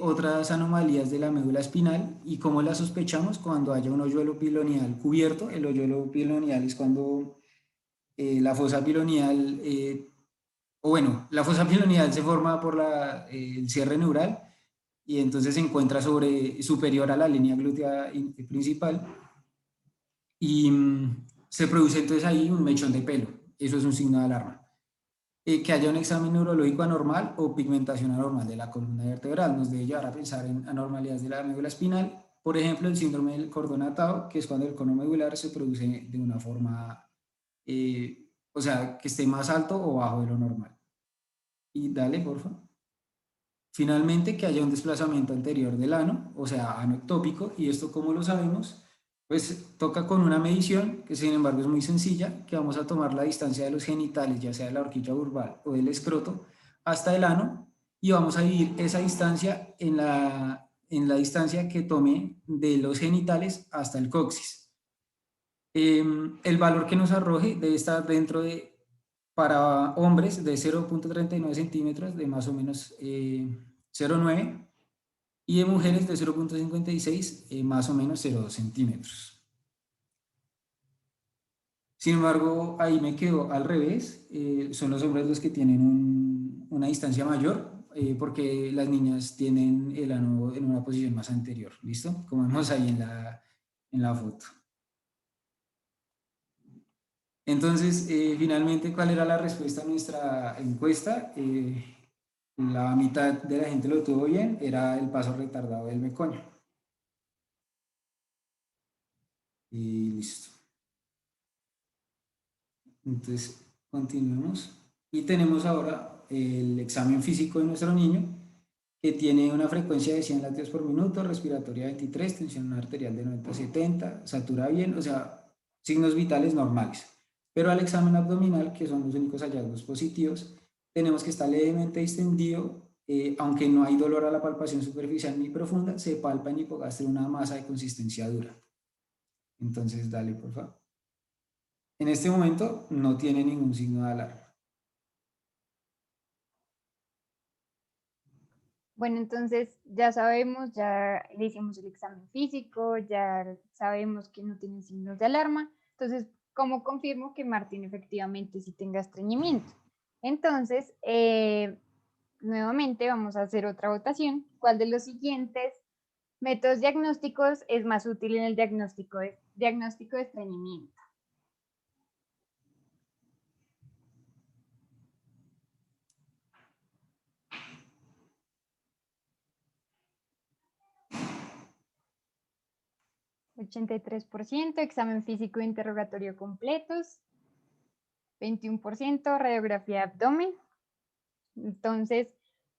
otras anomalías de la médula espinal y cómo las sospechamos cuando haya un hoyuelo piloneal cubierto. El hoyuelo piloneal es cuando la fosa piloneal, la fosa piloneal se forma por el cierre neural y entonces se encuentra superior a la línea glútea principal y se produce entonces ahí un mechón de pelo. Eso es un signo de alarma. Que haya un examen neurológico anormal o pigmentación anormal de la columna vertebral nos debe llevar a pensar en anormalidades de la médula espinal, por ejemplo, el síndrome del cordón atado, que es cuando el cono medular se produce de una forma, o sea, que esté más alto o bajo de lo normal. Y dale, por favor. Finalmente, que haya un desplazamiento anterior del ano, o sea, ano ectópico, y esto, ¿cómo lo sabemos? Pues toca con una medición, que sin embargo es muy sencilla, que vamos a tomar la distancia de los genitales, ya sea de la horquilla vulvar o del escroto, hasta el ano, y vamos a dividir esa distancia en la distancia que tome de los genitales hasta el coxis. El valor que nos arroje debe estar para hombres, de 0.39 centímetros, de más o menos 0.9, y de mujeres de 0.56, más o menos 0.2 centímetros. Sin embargo, ahí me quedo al revés, son los hombres los que tienen una distancia mayor, porque las niñas tienen el ano en una posición más anterior, ¿listo? Como vemos ahí en la foto. Entonces, finalmente, ¿cuál era la respuesta a nuestra encuesta? La mitad de la gente lo tuvo bien, era el paso retardado del meconio. Y listo. Entonces, continuemos. Y tenemos ahora el examen físico de nuestro niño, que tiene una frecuencia de 100 latidos por minuto, respiratoria 23, tensión arterial de 90-70, satura bien, o sea, signos vitales normales. Pero al examen abdominal, que son los únicos hallazgos positivos, tenemos que estar levemente distendido, aunque no hay dolor a la palpación superficial ni profunda, se palpa en hipogastria una masa de consistencia dura. Entonces, dale, por favor. En este momento no tiene ningún signo de alarma. Bueno, entonces ya sabemos, ya le hicimos el examen físico, ya sabemos que no tiene signos de alarma. Entonces, ¿cómo confirmo que Martín efectivamente sí tenga estreñimiento? Entonces, nuevamente vamos a hacer otra votación. ¿Cuál de los siguientes métodos diagnósticos es más útil en el diagnóstico de estreñimiento? 83%, examen físico e interrogatorio completos, 21%, radiografía de abdomen. Entonces,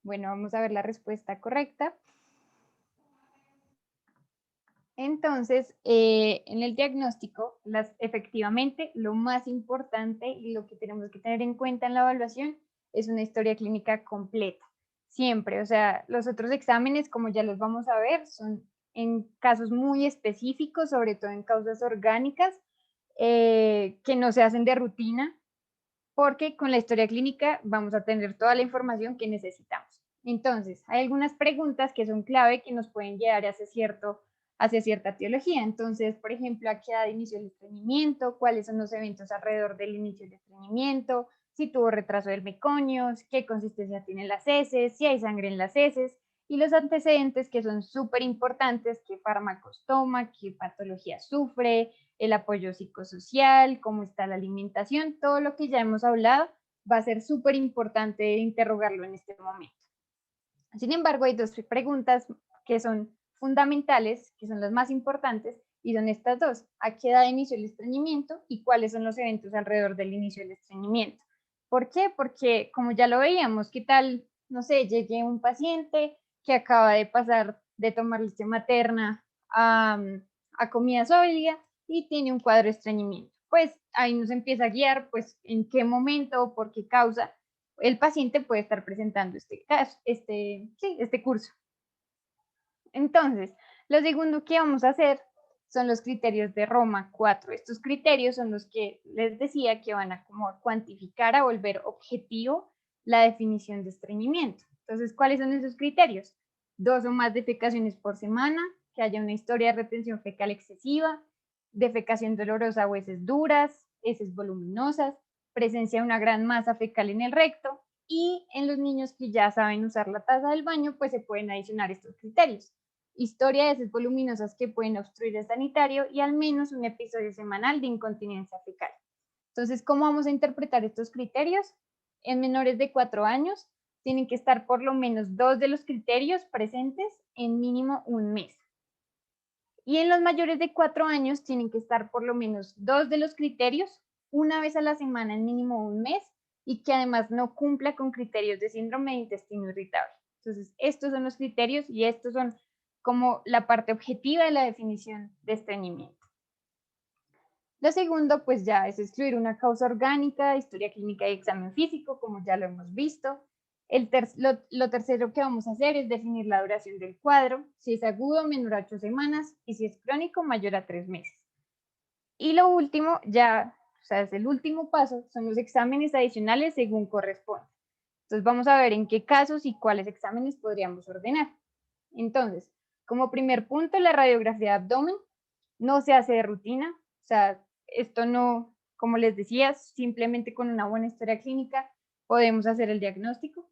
bueno, vamos a ver la respuesta correcta. Entonces, en el diagnóstico, efectivamente, lo más importante y lo que tenemos que tener en cuenta en la evaluación es una historia clínica completa. Siempre, o sea, los otros exámenes, como ya los vamos a ver, son en casos muy específicos, sobre todo en causas orgánicas, que no se hacen de rutina, porque con la historia clínica vamos a tener toda la información que necesitamos. Entonces, hay algunas preguntas que son clave que nos pueden llevar hacia cierta teología. Entonces, por ejemplo, ¿a qué edad inició el estreñimiento? ¿Cuáles son los eventos alrededor del inicio del estreñimiento? Si tuvo retraso del meconio, qué consistencia tienen las heces, si hay sangre en las heces, y los antecedentes que son súper importantes, qué fármacos toma, qué patología sufre, el apoyo psicosocial, cómo está la alimentación, todo lo que ya hemos hablado va a ser súper importante interrogarlo en este momento. Sin embargo, hay dos preguntas que son fundamentales, que son las más importantes, y son estas dos: ¿a qué edad inició el estreñimiento y cuáles son los eventos alrededor del inicio del estreñimiento? ¿Por qué? Porque como ya lo veíamos, ¿qué tal? No sé, llegue un paciente que acaba de pasar de tomar leche materna a comida sólida y tiene un cuadro de estreñimiento. Pues ahí nos empieza a guiar, pues, en qué momento o por qué causa el paciente puede estar presentando este curso. Entonces, lo segundo que vamos a hacer son los criterios de Roma 4. Estos criterios son los que les decía que van a como cuantificar, a volver objetivo la definición de estreñimiento. Entonces, ¿cuáles son esos criterios? 2 o más defecaciones por semana, que haya una historia de retención fecal excesiva, defecación dolorosa o heces duras, heces voluminosas, presencia de una gran masa fecal en el recto, y en los niños que ya saben usar la taza del baño, pues se pueden adicionar estos criterios: historia de heces voluminosas que pueden obstruir el sanitario y al menos un episodio semanal de incontinencia fecal. Entonces, ¿cómo vamos a interpretar estos criterios? En menores de 4 años tienen que estar por lo menos 2 de los criterios presentes en mínimo un mes. Y en los mayores de 4 años tienen que estar por lo menos 2 de los criterios una vez a la semana en mínimo un mes, y que además no cumpla con criterios de síndrome de intestino irritable. Entonces, estos son los criterios y estos son como la parte objetiva de la definición de estreñimiento. Lo segundo, pues ya es excluir una causa orgánica, historia clínica y examen físico, como ya lo hemos visto. Lo tercero que vamos a hacer es definir la duración del cuadro, si es agudo, menor a 8 semanas, y si es crónico, mayor a 3 meses. Y lo último, es el último paso, son los exámenes adicionales según corresponde. Entonces vamos a ver en qué casos y cuáles exámenes podríamos ordenar. Entonces, como primer punto, la radiografía de abdomen no se hace de rutina, o sea, esto no, como les decía, simplemente con una buena historia clínica podemos hacer el diagnóstico.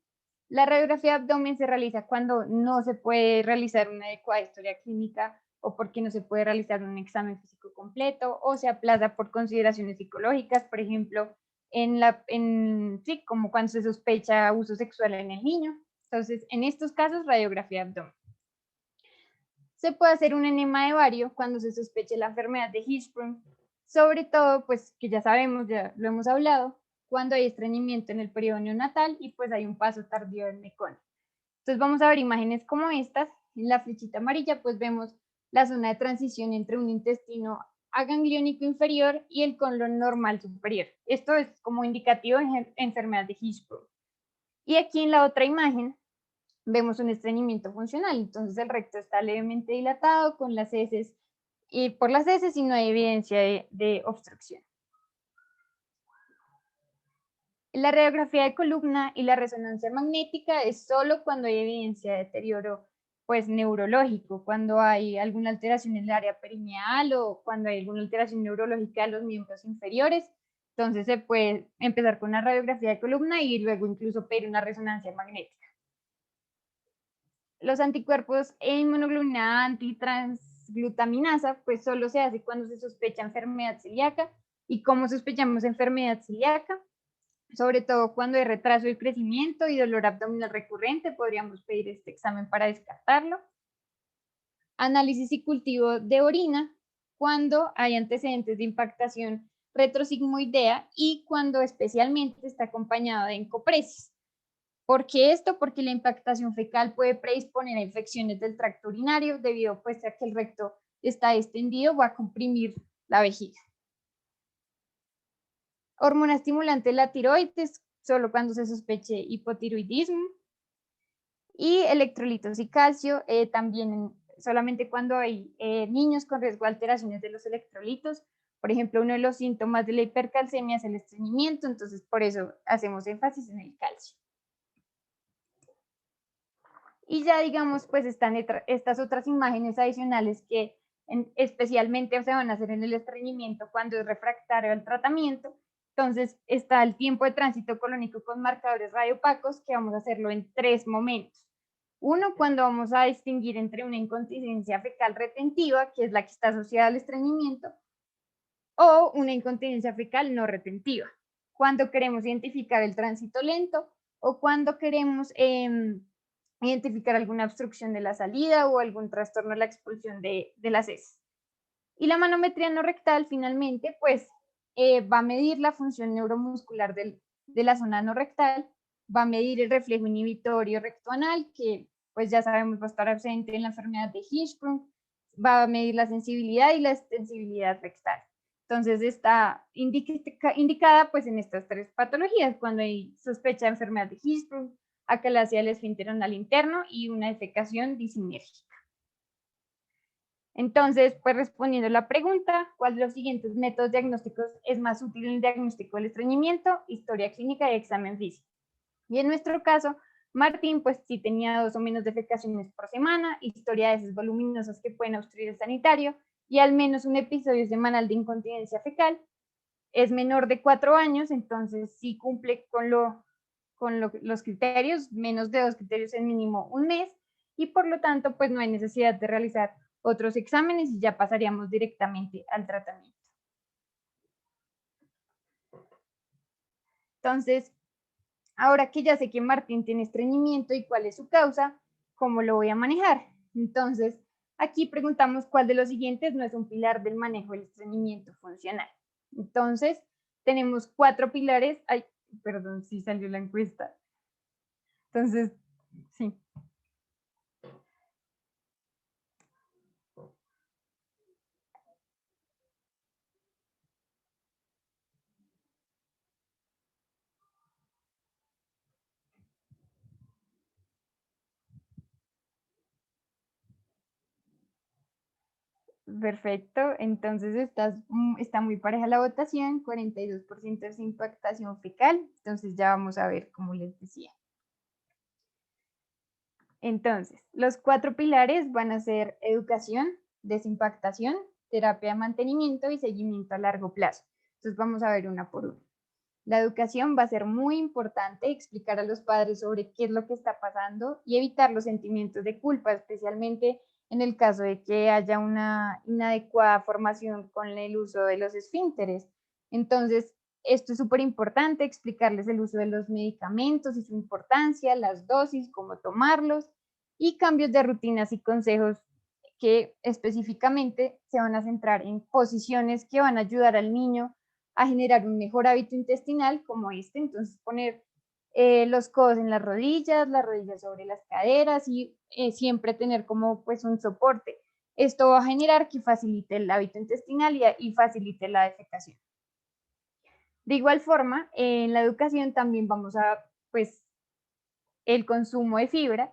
La radiografía de abdomen se realiza cuando no se puede realizar una adecuada historia clínica, o porque no se puede realizar un examen físico completo, o se aplaza por consideraciones psicológicas, por ejemplo, como cuando se sospecha abuso sexual en el niño. Entonces, en estos casos, radiografía de abdomen. Se puede hacer un enema de bario cuando se sospeche la enfermedad de Hirschsprung, sobre todo, pues, que ya sabemos, ya lo hemos hablado, cuando hay estreñimiento en el periodo neonatal y pues hay un paso tardío del meconio. Entonces vamos a ver imágenes como estas. En la flechita amarilla pues vemos la zona de transición entre un intestino agangliónico inferior y el colon normal superior. Esto es como indicativo de enfermedad de Hirschsprung. Y aquí en la otra imagen vemos un estreñimiento funcional. Entonces el recto está levemente dilatado con las heces, y por las heces, y no hay evidencia de obstrucción. La radiografía de columna y la resonancia magnética es solo cuando hay evidencia de deterioro pues neurológico, cuando hay alguna alteración en el área perineal o cuando hay alguna alteración neurológica de los miembros inferiores. Entonces se puede empezar con una radiografía de columna y luego incluso pedir una resonancia magnética. Los anticuerpos e inmunoglobulina antitransglutaminasa pues solo se hace cuando se sospecha enfermedad celíaca. ¿Y cómo sospechamos enfermedad celíaca? Sobre todo cuando hay retraso del crecimiento y dolor abdominal recurrente, podríamos pedir este examen para descartarlo. Análisis y cultivo de orina cuando hay antecedentes de impactación retrosigmoidea y cuando especialmente está acompañado de encopresis. ¿Por qué esto? Porque la impactación fecal puede predisponer a infecciones del tracto urinario debido pues a que el recto está extendido o a comprimir la vejiga. Hormona estimulante de la tiroides, solo cuando se sospeche hipotiroidismo. Y electrolitos y calcio, también solamente cuando hay niños con riesgo de alteraciones de los electrolitos Por ejemplo, uno de los síntomas de la hipercalcemia es el estreñimiento, entonces por eso hacemos énfasis en el calcio. Y ya digamos, pues están estas otras imágenes adicionales que especialmente se van a hacer en el estreñimiento cuando es refractario al tratamiento. Entonces está el tiempo de tránsito colónico con marcadores radiopacos, que vamos a hacerlo en 3 momentos. Uno, cuando vamos a distinguir entre una incontinencia fecal retentiva, que es la que está asociada al estreñimiento, o una incontinencia fecal no retentiva, cuando queremos identificar el tránsito lento o cuando queremos identificar alguna obstrucción de la salida o algún trastorno de la expulsión de las heces. Y la manometría no rectal, finalmente, pues va a medir la función neuromuscular de la zona no rectal, va a medir el reflejo inhibitorio rectoanal, que pues ya sabemos va a estar ausente en la enfermedad de Hirschsprung, va a medir la sensibilidad y la extensibilidad rectal. Entonces está indicada pues en estas 3 patologías, cuando hay sospecha de enfermedad de Hirschsprung, acalasia del esfínter anal interno y una defecación disinérgica. Entonces, pues respondiendo a la pregunta, ¿cuál de los siguientes métodos diagnósticos es más útil en el diagnóstico del estreñimiento? Historia clínica y examen físico. Y en nuestro caso, Martín, pues sí tenía 2 o menos defecaciones por semana, historia de heces voluminosas que pueden obstruir el sanitario y al menos un episodio semanal de incontinencia fecal. Es menor de 4 años, entonces sí cumple con los criterios, menos de 2 criterios en mínimo un mes, y por lo tanto, pues no hay necesidad de realizar otros exámenes y ya pasaríamos directamente al tratamiento. Entonces, ahora que ya sé que Martín tiene estreñimiento y cuál es su causa, ¿cómo lo voy a manejar? Entonces, aquí preguntamos cuál de los siguientes no es un pilar del manejo del estreñimiento funcional. Entonces, tenemos 4 pilares. Ay, perdón, sí salió la encuesta. Entonces, sí. Perfecto, entonces está muy pareja la votación, 42% es impactación fecal, entonces ya vamos a ver cómo les decía. Entonces, los 4 pilares van a ser educación, desimpactación, terapia de mantenimiento y seguimiento a largo plazo. Entonces vamos a ver una por una. La educación va a ser muy importante, explicar a los padres sobre qué es lo que está pasando y evitar los sentimientos de culpa, especialmente en el caso de que haya una inadecuada formación con el uso de los esfínteres. Entonces, esto es súper importante, explicarles el uso de los medicamentos y su importancia, las dosis, cómo tomarlos y cambios de rutinas y consejos que específicamente se van a centrar en posiciones que van a ayudar al niño a generar un mejor hábito intestinal como este. Entonces poner los codos en las rodillas sobre las caderas y siempre tener como pues un soporte. Esto va a generar que facilite el hábito intestinal y facilite la defecación. De igual forma, en la educación también vamos a, pues, el consumo de fibra.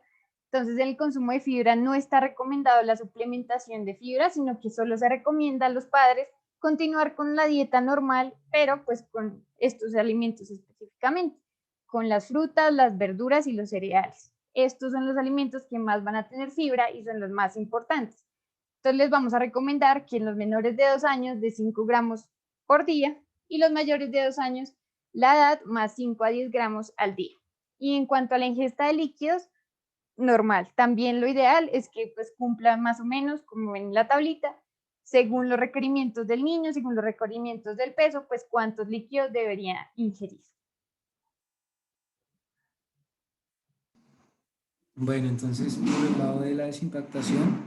Entonces, en el consumo de fibra no está recomendado la suplementación de fibra, sino que solo se recomienda a los padres continuar con la dieta normal, pero pues con estos alimentos específicamente, con las frutas, las verduras y los cereales. Estos son los alimentos que más van a tener fibra y son los más importantes. Entonces les vamos a recomendar que en los menores de 2 años de 5 gramos por día y los mayores de 2 años la edad más 5 a 10 gramos al día. Y en cuanto a la ingesta de líquidos, normal. También lo ideal es que pues cumplan más o menos como en la tablita, según los requerimientos del niño, según los requerimientos del peso, pues cuántos líquidos debería ingerir. Bueno, entonces por el lado de la desimpactación,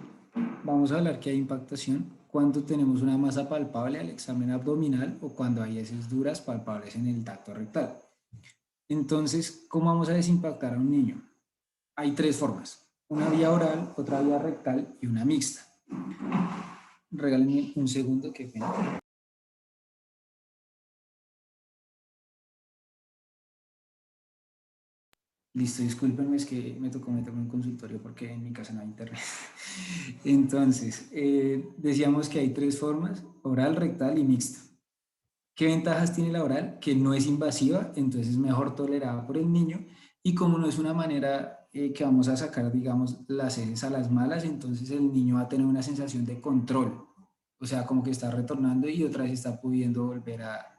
vamos a hablar que hay impactación cuando tenemos una masa palpable al examen abdominal o cuando hay heces duras palpables en el tracto rectal. Entonces, ¿cómo vamos a desimpactar a un niño? Hay 3 formas, una vía oral, otra vía rectal y una mixta. Regálenme un segundo, qué pena. Listo, discúlpenme, es que me tocó meterme en un consultorio porque en mi casa no hay internet. Entonces, decíamos que hay tres formas: oral, rectal y mixta. ¿Qué ventajas tiene la oral? Que no es invasiva, entonces es mejor tolerada por el niño, y como no es una manera que vamos a sacar, digamos, las heces a las malas, entonces el niño va a tener una sensación de control, o sea, como que está retornando y otra vez está pudiendo volver a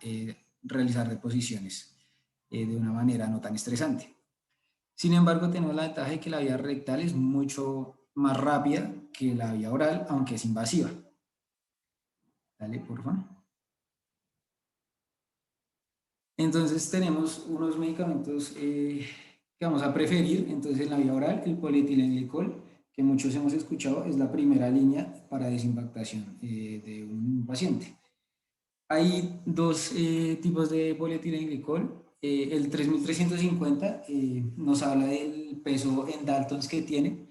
realizar deposiciones de una manera no tan estresante. Sin embargo, tenemos la ventaja de que la vía rectal es mucho más rápida que la vía oral, aunque es invasiva. Dale, por favor. Entonces tenemos unos medicamentos que vamos a preferir. Entonces en la vía oral, el polietilenglicol, que muchos hemos escuchado, es la primera línea para desimpactación de un paciente. Hay dos tipos de polietilenglicol. El 3350 nos habla del peso en Daltons que tiene.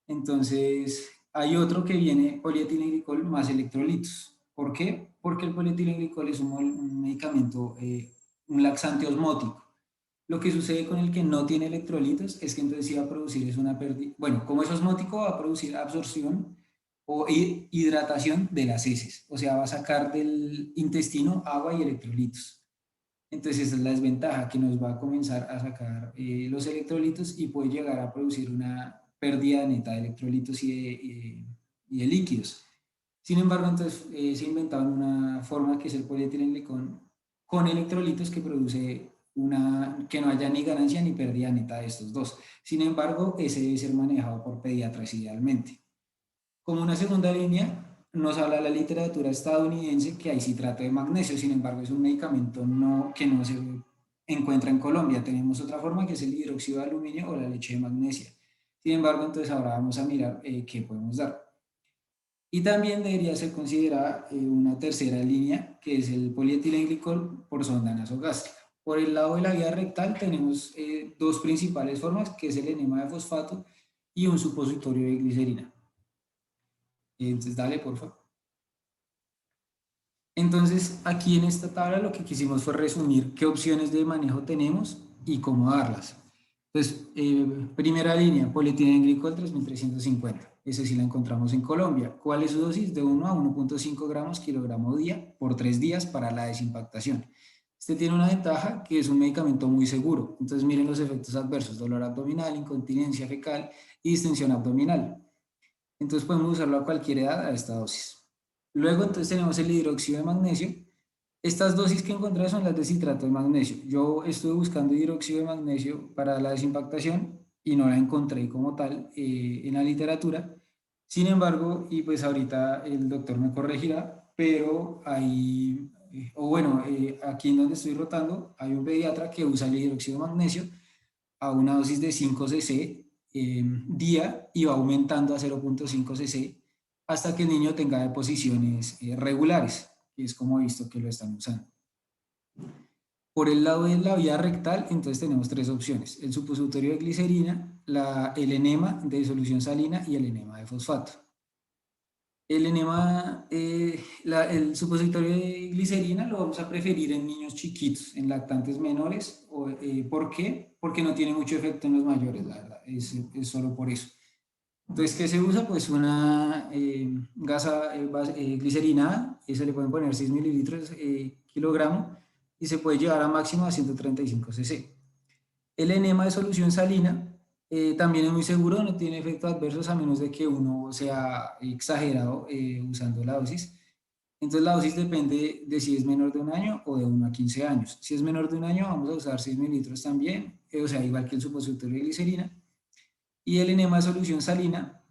Entonces hay otro que viene polietilenglicol más electrolitos. ¿Por qué? Porque el polietilenglicol es un medicamento, un laxante osmótico. Lo que sucede con el que no tiene electrolitos es que entonces iba a producir es una pérdida, bueno, como es osmótico va a producir absorción o hidratación de las heces, o sea, va a sacar del intestino agua y electrolitos. Entonces esa es la desventaja, que nos va a comenzar a sacar los electrolitos y puede llegar a producir una pérdida neta de electrolitos y de líquidos. Sin embargo, entonces se inventaron una forma que es el polietilenglicol con electrolitos que produce que no haya ni ganancia ni pérdida neta de estos dos. Sin embargo, ese debe ser manejado por pediatras idealmente. Como una segunda línea, nos habla la literatura estadounidense que hay citrato de magnesio. Sin embargo, es un medicamento que no se encuentra en Colombia. Tenemos otra forma que es el hidróxido de aluminio o la leche de magnesia. Sin embargo, entonces ahora vamos a mirar qué podemos dar. Y también debería ser considerada una tercera línea, que es el polietilenglicol por sonda nasogástrica. Por el lado de la vía rectal tenemos dos principales formas, que es el enema de fosfato y un supositorio de glicerina. Entonces, dale, por favor. Entonces, aquí en esta tabla lo que quisimos fue resumir qué opciones de manejo tenemos y cómo darlas. Entonces, primera línea, polietilenglicol 3350. Esa sí la encontramos en Colombia. ¿Cuál es su dosis? De 1 a 1.5 gramos kilogramo día por 3 días para la desimpactación. Este tiene una ventaja que es un medicamento muy seguro. Entonces, miren los efectos adversos: dolor abdominal, incontinencia fecal y distensión abdominal. Entonces, podemos usarlo a cualquier edad a esta dosis. Luego, entonces, tenemos el hidróxido de magnesio. Estas dosis que encontré son las de citrato de magnesio. Yo estuve buscando hidróxido de magnesio para la desimpactación y no la encontré como tal en la literatura. Sin embargo, y pues ahorita el doctor me corregirá, pero hay, aquí en donde estoy rotando, hay un pediatra que usa el hidróxido de magnesio a una dosis de 5 cc día y va aumentando a 0.5 cc hasta que el niño tenga deposiciones regulares, que es como he visto que lo están usando. Por el lado de la vía rectal, entonces tenemos tres opciones: el supositorio de glicerina, el enema de disolución salina y el enema de fosfato. El enema, el supositorio de glicerina lo vamos a preferir en niños chiquitos, en lactantes menores. ¿Por qué? Porque no tiene mucho efecto en los mayores, la verdad, es solo por eso. Entonces, ¿qué se usa? Pues una gasa glicerinada, y se le pueden poner 6 mililitros kilogramo y se puede llevar a máximo a 135 cc. El enema de solución salina también es muy seguro, no tiene efectos adversos a menos de que uno sea exagerado usando la dosis. Entonces la dosis depende de si es menor de 1 año o de 1 a 15 años. Si es menor de 1 año vamos a usar 6 mililitros también, o sea, igual que el supositorio de glicerina. Y el enema de solución salina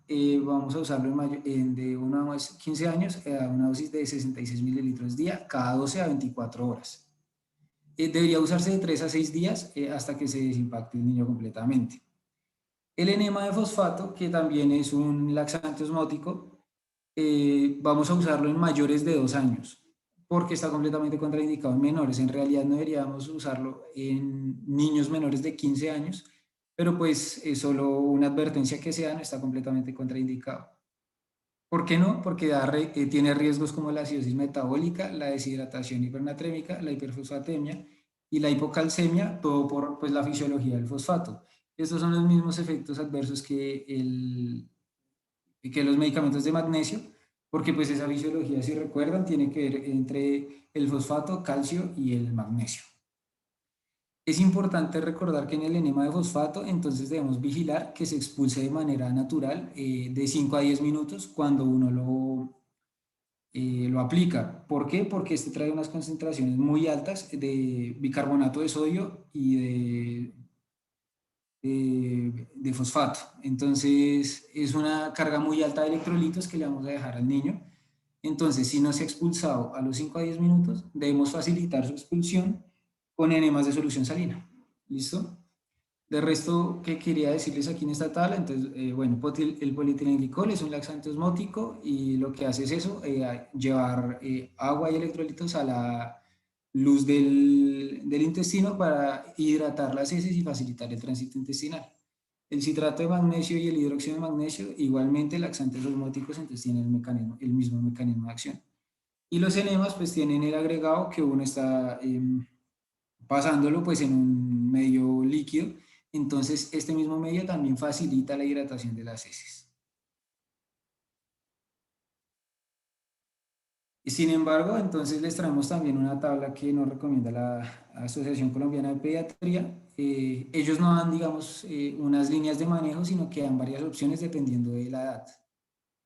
vamos a usarlo de 1 a 15 años a una dosis de 66 mililitros día cada 12 a 24 horas. Debería usarse de 3 a 6 días hasta que se desimpacte el niño completamente. El enema de fosfato, que también es un laxante osmótico, vamos a usarlo en mayores de 2 años, porque está completamente contraindicado en menores. En realidad no deberíamos usarlo en niños menores de 15 años, pero pues es solo una advertencia que se da, no está completamente contraindicado. ¿Por qué no? Porque tiene riesgos como la acidosis metabólica, la deshidratación hipernatrémica, la hiperfosfatemia y la hipocalcemia, todo por pues, la fisiología del fosfato. Estos son los mismos efectos adversos que los medicamentos de magnesio, porque pues esa fisiología, si recuerdan, tiene que ver entre el fosfato, calcio y el magnesio. Es importante recordar que en el enema de fosfato, entonces debemos vigilar que se expulse de manera natural de 5 a 10 minutos cuando uno lo aplica. ¿Por qué? Porque este trae unas concentraciones muy altas de bicarbonato de sodio y de fosfato. Entonces es una carga muy alta de electrolitos que le vamos a dejar al niño. Entonces, si no se ha expulsado a los 5 a 10 minutos, debemos facilitar su expulsión con enemas de solución salina. ¿Listo? De resto, ¿qué quería decirles aquí en esta tabla? Entonces, bueno, el polietilenglicol es un laxante osmótico y lo que hace es eso, llevar agua y electrolitos a la luz del intestino para hidratar las heces y facilitar el tránsito intestinal. El citrato de magnesio y el hidróxido de magnesio, igualmente laxantes osmóticos, entonces tienen el mismo mecanismo de acción. Y los enemas pues tienen el agregado que uno está pasándolo pues en un medio líquido, entonces este mismo medio también facilita la hidratación de las heces. Y sin embargo, entonces les traemos también una tabla que nos recomienda la Asociación Colombiana de Pediatría. Ellos no dan, digamos, unas líneas de manejo, sino que dan varias opciones dependiendo de la edad.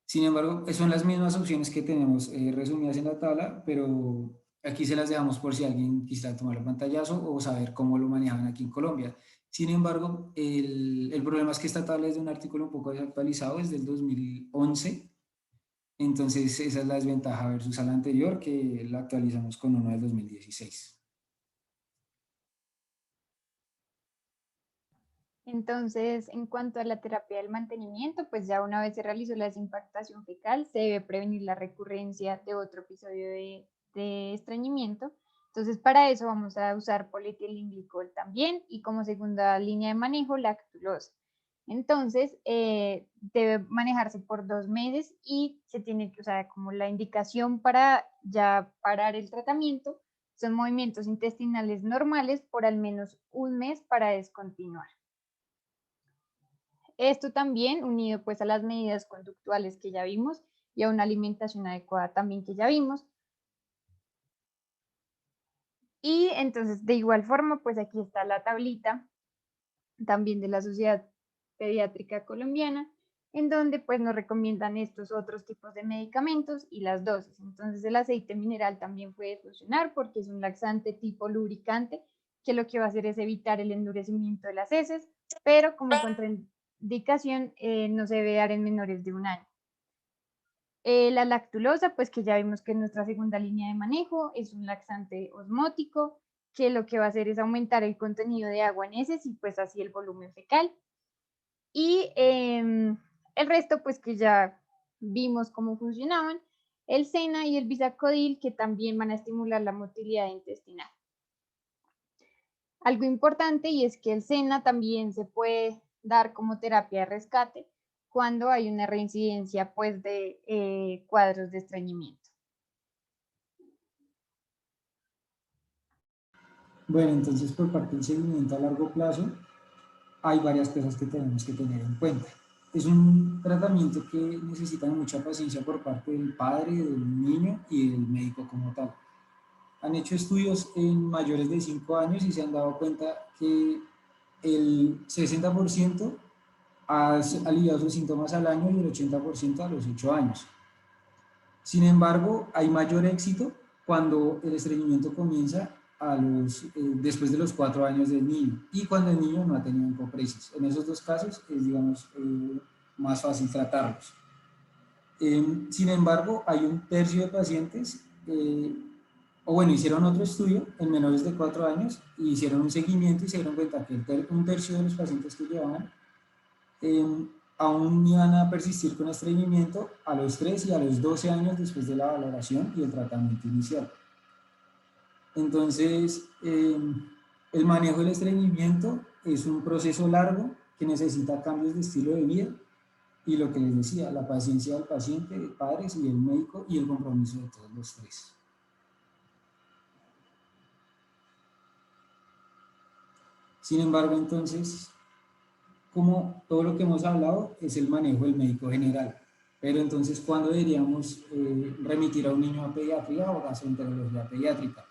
Sin embargo, son las mismas opciones que tenemos resumidas en la tabla, pero aquí se las dejamos por si alguien quisiera tomar el pantallazo o saber cómo lo manejan aquí en Colombia. Sin embargo, el problema es que esta tabla es de un artículo un poco desactualizado, es del 2011, entonces esa es la desventaja versus a la anterior, que la actualizamos con uno del 2016. Entonces, en cuanto a la terapia del mantenimiento, pues ya una vez se realizó la desimpactación fecal, se debe prevenir la recurrencia de otro episodio de estreñimiento. Entonces, para eso vamos a usar polietilenglicol también y como segunda línea de manejo, lactulosa. Entonces, debe manejarse por 2 meses y se tiene que, o sea, como la indicación para ya parar el tratamiento son movimientos intestinales normales por al menos 1 mes para descontinuar. Esto también unido pues a las medidas conductuales que ya vimos y a una alimentación adecuada también que ya vimos. Y entonces de igual forma pues aquí está la tablita también de la Sociedad Pediátrica Colombiana en donde pues nos recomiendan estos otros tipos de medicamentos y las dosis. Entonces el aceite mineral también puede funcionar porque es un laxante tipo lubricante que lo que va a hacer es evitar el endurecimiento de las heces, pero como contraindicación no se debe dar en menores de 1 año. La lactulosa, pues que ya vimos que es nuestra segunda línea de manejo, es un laxante osmótico que lo que va a hacer es aumentar el contenido de agua en heces y pues así el volumen fecal. Y el resto, pues que ya vimos cómo funcionaban, el Sena y el Bisacodil, que también van a estimular la motilidad intestinal. Algo importante y es que el Sena también se puede dar como terapia de rescate cuando hay una reincidencia pues de cuadros de estreñimiento. Bueno, entonces por parte del seguimiento a largo plazo, hay varias cosas que tenemos que tener en cuenta. Es un tratamiento que necesita mucha paciencia por parte del padre, del niño y del médico como tal. Han hecho estudios en mayores de 5 años y se han dado cuenta que el 60% ha aliviado sus síntomas al año y el 80% a los 8 años. Sin embargo, hay mayor éxito cuando el estreñimiento comienza después de los 4 años del niño y cuando el niño no ha tenido encopresis. En esos dos casos es, digamos, más fácil tratarlos. Sin embargo, hay un tercio de pacientes, o bueno, hicieron otro estudio en menores de 4 años y hicieron un seguimiento y se dieron cuenta que un tercio de los pacientes que llevaban aún iban a persistir con estreñimiento a los 3 y a los 12 años después de la valoración y el tratamiento inicial. Entonces, el manejo del estreñimiento es un proceso largo que necesita cambios de estilo de vida y lo que les decía, la paciencia del paciente, de padres y del médico y el compromiso de todos los tres. Sin embargo, entonces, como todo lo que hemos hablado es el manejo del médico general. Pero entonces, ¿cuándo deberíamos remitir a un niño a pediatría o gastroenterología pediátrica?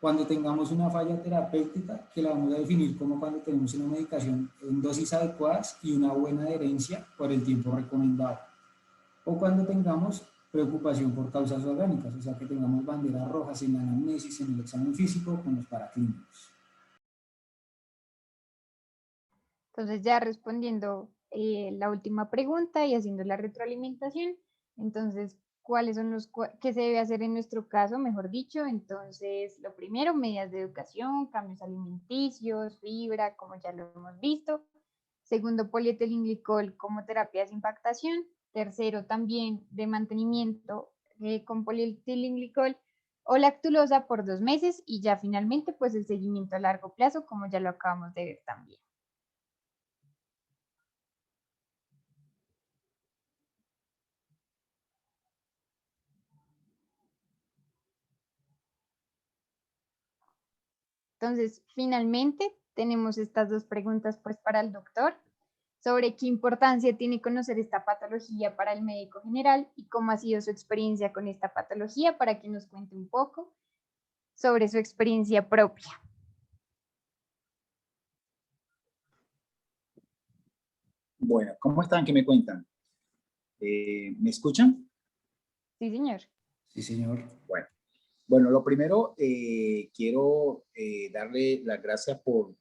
Cuando tengamos una falla terapéutica, que la vamos a definir como cuando tenemos una medicación en dosis adecuadas y una buena adherencia por el tiempo recomendado. O cuando tengamos preocupación por causas orgánicas, o sea que tengamos banderas rojas en la anamnesis, en el examen físico, con los paraclínicos. Entonces ya respondiendo la última pregunta y haciendo la retroalimentación, entonces, ¿cuáles son qué se debe hacer en nuestro caso, mejor dicho? Entonces, lo primero, medidas de educación, cambios alimenticios, fibra, como ya lo hemos visto. Segundo, polietilenglicol como terapia de desinfectación. Tercero, también de mantenimiento con polietilenglicol o lactulosa por 2 meses y ya finalmente pues el seguimiento a largo plazo, como ya lo acabamos de ver también. Entonces, finalmente tenemos estas dos preguntas pues para el doctor sobre qué importancia tiene conocer esta patología para el médico general y cómo ha sido su experiencia con esta patología para que nos cuente un poco sobre su experiencia propia. Bueno, ¿cómo están? ¿Qué me cuentan? ¿Me escuchan? Sí, señor. Sí, señor. Bueno, lo primero, quiero darle las gracias por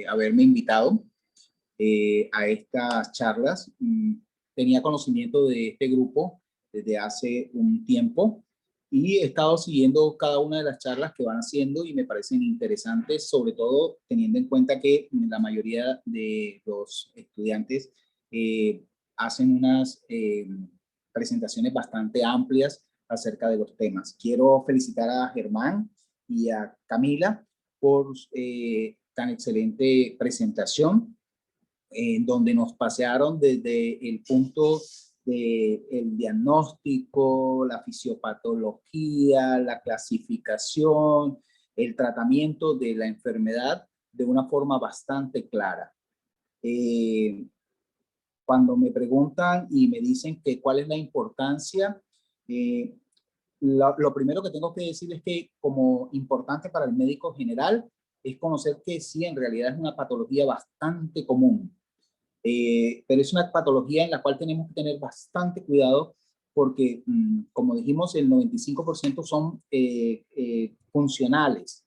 haberme invitado a estas charlas. Tenía conocimiento de este grupo desde hace un tiempo y he estado siguiendo cada una de las charlas que van haciendo y me parecen interesantes, sobre todo teniendo en cuenta que la mayoría de los estudiantes eh, hacen unas presentaciones bastante amplias acerca de los temas. Quiero felicitar a Germán y a Camila por tan excelente presentación, en donde nos pasearon desde el punto del diagnóstico, la fisiopatología, la clasificación, el tratamiento de la enfermedad de una forma bastante clara. Cuando me preguntan y me dicen que cuál es la importancia, lo primero que tengo que decir es que como importante para el médico general es conocer que sí, en realidad es una patología bastante común, pero es una patología en la cual tenemos que tener bastante cuidado porque, como dijimos, el 95% son funcionales,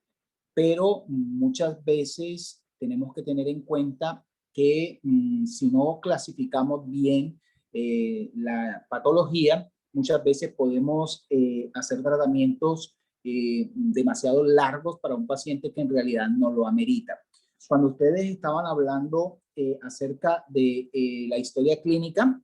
pero muchas veces tenemos que tener en cuenta que si no clasificamos bien la patología, muchas veces podemos hacer tratamientos demasiado largos para un paciente que en realidad no lo amerita. Cuando ustedes estaban hablando acerca de la historia clínica,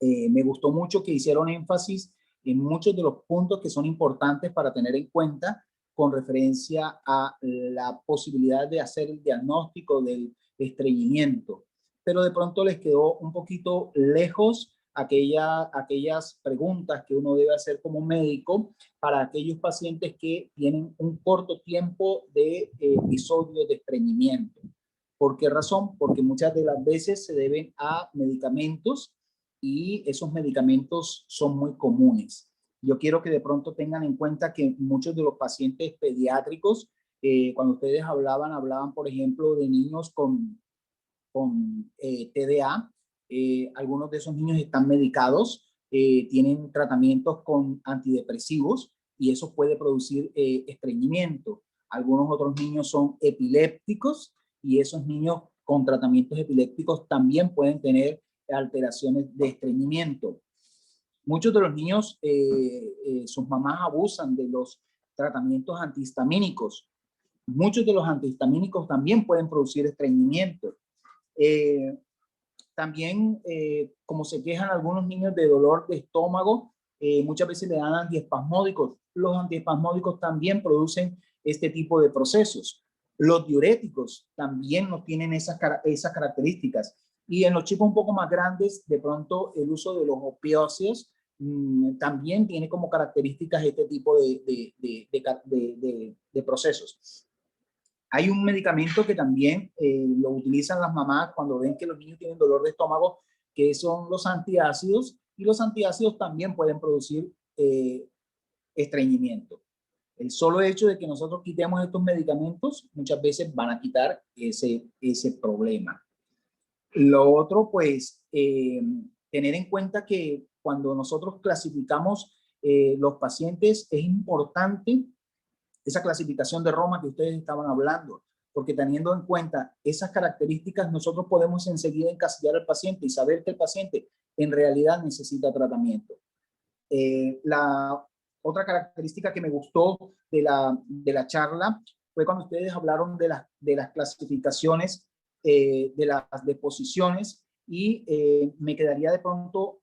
me gustó mucho que hicieron énfasis en muchos de los puntos que son importantes para tener en cuenta con referencia a la posibilidad de hacer el diagnóstico del estreñimiento, pero de pronto les quedó un poquito lejos aquellas preguntas que uno debe hacer como médico para aquellos pacientes que tienen un corto tiempo de episodios de estreñimiento. ¿Por qué razón? Porque muchas de las veces se deben a medicamentos y esos medicamentos son muy comunes. Yo quiero que de pronto tengan en cuenta que muchos de los pacientes pediátricos, cuando ustedes hablaban, por ejemplo, de niños con TDA, algunos de esos niños están medicados, tienen tratamientos con antidepresivos y eso puede producir estreñimiento. Algunos otros niños son epilépticos y esos niños con tratamientos epilépticos también pueden tener alteraciones de estreñimiento. Muchos de los niños, sus mamás abusan de los tratamientos antihistamínicos. Muchos de los antihistamínicos también pueden producir estreñimiento. También, como se quejan algunos niños de dolor de estómago, muchas veces le dan antiespasmódicos. Los antiespasmódicos también producen este tipo de procesos. Los diuréticos también no tienen esas características. Y en los chicos un poco más grandes, de pronto el uso de los opioides también tiene como características este tipo de procesos. Hay un medicamento que también lo utilizan las mamás cuando ven que los niños tienen dolor de estómago, que son los antiácidos, y los antiácidos también pueden producir estreñimiento. El solo hecho de que nosotros quitemos estos medicamentos muchas veces van a quitar ese problema. Lo otro, pues, tener en cuenta que cuando nosotros clasificamos los pacientes, es importante esa clasificación de Roma que ustedes estaban hablando, porque teniendo en cuenta esas características, nosotros podemos enseguida encasillar al paciente y saber que el paciente en realidad necesita tratamiento. La otra característica que me gustó de la charla fue cuando ustedes hablaron de las clasificaciones, de las deposiciones, y me quedaría de pronto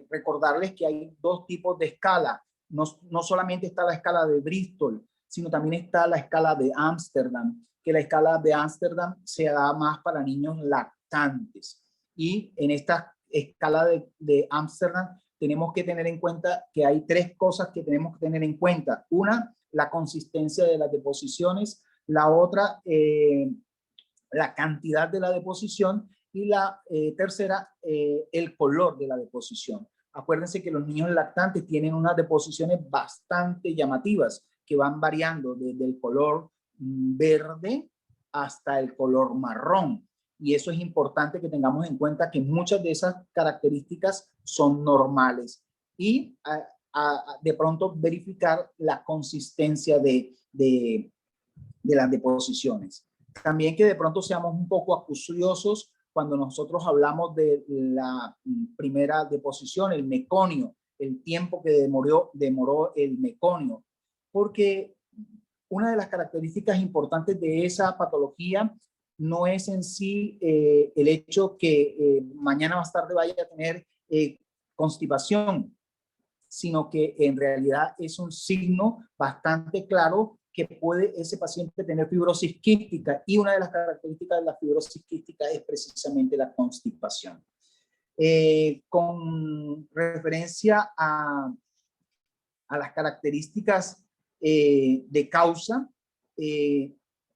recordarles que hay dos tipos de escala. No solamente está la escala de Bristol, sino también está la escala de Ámsterdam, que la escala de Ámsterdam se da más para niños lactantes. Y en esta escala de Ámsterdam tenemos que tener en cuenta que hay tres cosas que tenemos que tener en cuenta. Una, la consistencia de las deposiciones. La otra, la cantidad de la deposición. Y la tercera, el color de la deposición. Acuérdense que los niños lactantes tienen unas deposiciones bastante llamativas que van variando desde el color verde hasta el color marrón. Y eso es importante que tengamos en cuenta, que muchas de esas características son normales. Y de pronto verificar la consistencia de las deposiciones. También que de pronto seamos un poco acuciosos cuando nosotros hablamos de la primera deposición, el meconio, el tiempo que demoró el meconio, porque una de las características importantes de esa patología no es en sí el hecho que mañana más tarde vaya a tener constipación, sino que en realidad es un signo bastante claro que puede ese paciente tener fibrosis quística, y una de las características de la fibrosis quística es precisamente la constipación. Con referencia a las características de causa,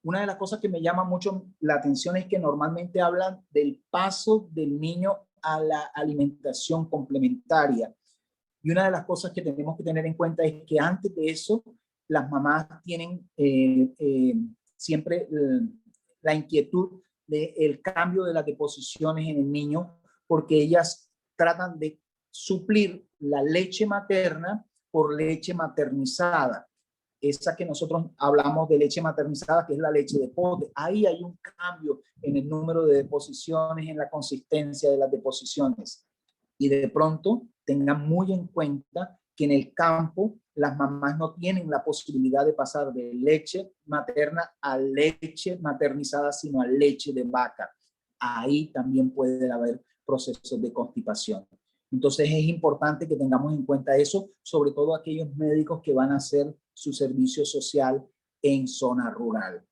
una de las cosas que me llama mucho la atención es que normalmente hablan del paso del niño a la alimentación complementaria. Y una de las cosas que tenemos que tener en cuenta es que antes de eso, las mamás tienen siempre la inquietud del cambio de las deposiciones en el niño, porque ellas tratan de suplir la leche materna por leche maternizada. Esa que nosotros hablamos de leche maternizada, que es la leche de pote. Ahí hay un cambio en el número de deposiciones, en la consistencia de las deposiciones. Y de pronto tengan muy en cuenta que en el campo las mamás no tienen la posibilidad de pasar de leche materna a leche maternizada, sino a leche de vaca. Ahí también puede haber procesos de constipación. Entonces es importante que tengamos en cuenta eso, sobre todo aquellos médicos que van a hacer su servicio social en zona rural.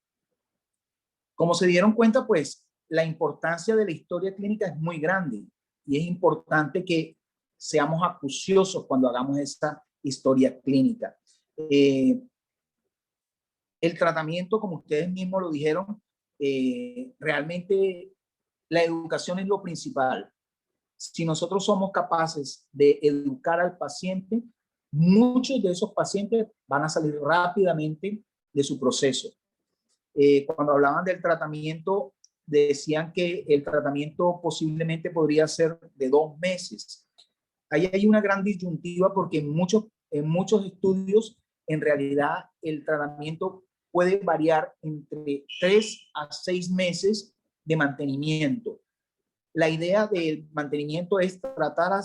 Como se dieron cuenta, pues la importancia de la historia clínica es muy grande, y es importante que seamos acuciosos cuando hagamos esta historia clínica. El tratamiento, como ustedes mismos lo dijeron, realmente la educación es lo principal. Si nosotros somos capaces de educar al paciente, muchos de esos pacientes van a salir rápidamente de su proceso. Cuando hablaban del tratamiento, decían que el tratamiento posiblemente podría ser de 2 meses. Ahí hay una gran disyuntiva, porque en muchos estudios, en realidad, el tratamiento puede variar entre 3 a 6 meses de mantenimiento. La idea del mantenimiento es tratar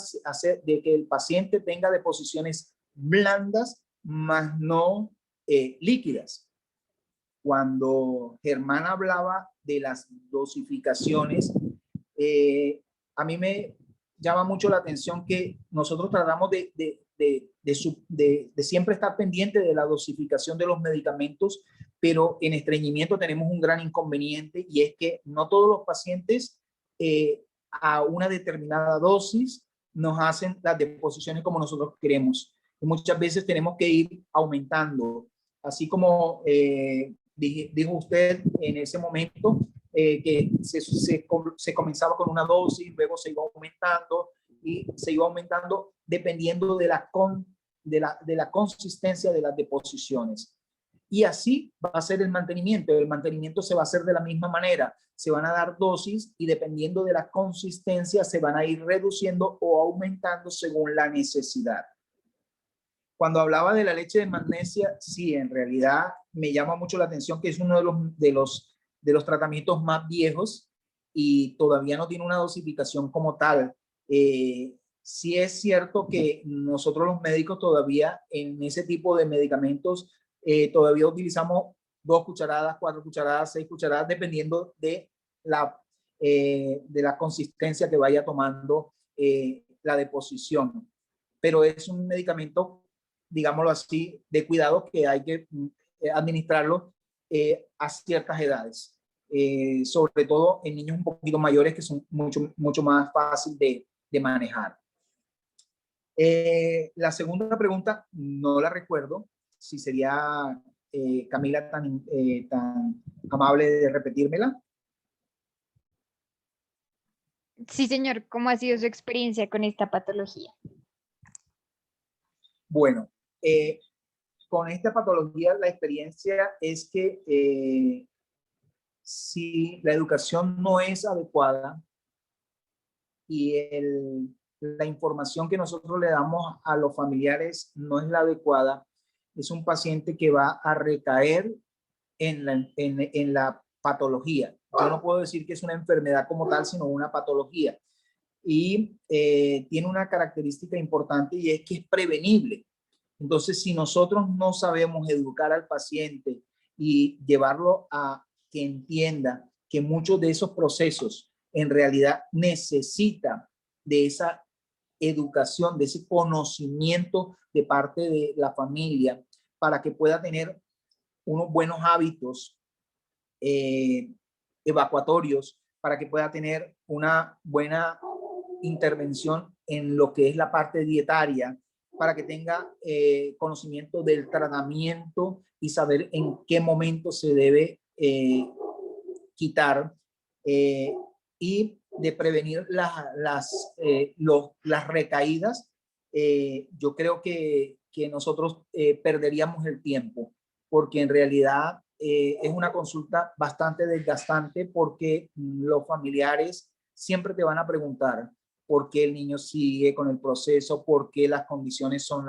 de que el paciente tenga deposiciones blandas, más no líquidas. Cuando Germán hablaba de las dosificaciones, a mí me llama mucho la atención que nosotros tratamos de siempre estar pendiente de la dosificación de los medicamentos, pero en estreñimiento tenemos un gran inconveniente, y es que no todos los pacientes a una determinada dosis nos hacen las deposiciones como nosotros queremos. Y muchas veces tenemos que ir aumentando, así como dijo usted en ese momento que se comenzaba con una dosis, luego se iba aumentando y se iba aumentando dependiendo de la consistencia de las deposiciones. Y así va a ser el mantenimiento. El mantenimiento se va a hacer de la misma manera. Se van a dar dosis y dependiendo de la consistencia se van a ir reduciendo o aumentando según la necesidad. Cuando hablaba de la leche de magnesia, sí, en realidad me llama mucho la atención que es uno de los tratamientos más viejos y todavía no tiene una dosificación como tal. Sí es cierto que nosotros los médicos todavía en ese tipo de medicamentos todavía utilizamos 2 cucharadas, 4 cucharadas, 6 cucharadas, dependiendo de la consistencia que vaya tomando la deposición. Pero es un medicamento, digámoslo así, de cuidado que hay que administrarlo a ciertas edades. Sobre todo en niños un poquito mayores que son mucho más fácil de manejar. La segunda pregunta no la recuerdo. Si sería Camila tan amable de repetírmela. Sí, señor, ¿cómo ha sido su experiencia con esta patología? Bueno, con esta patología la experiencia es que si la educación no es adecuada y la información que nosotros le damos a los familiares no es la adecuada, es un paciente que va a recaer en la patología. Yo no puedo decir que es una enfermedad como tal, sino una patología. Y tiene una característica importante y es que es prevenible. Entonces, si nosotros no sabemos educar al paciente y llevarlo a que entienda que muchos de esos procesos en realidad necesitan de esa educación, de ese conocimiento de parte de la familia para que pueda tener unos buenos hábitos evacuatorios, para que pueda tener una buena intervención en lo que es la parte dietaria, para que tenga conocimiento del tratamiento y saber en qué momento se debe quitar y de prevenir las recaídas. Yo creo que nosotros perderíamos el tiempo, porque en realidad es una consulta bastante desgastante, porque los familiares siempre te van a preguntar por qué el niño sigue con el proceso, por qué las condiciones son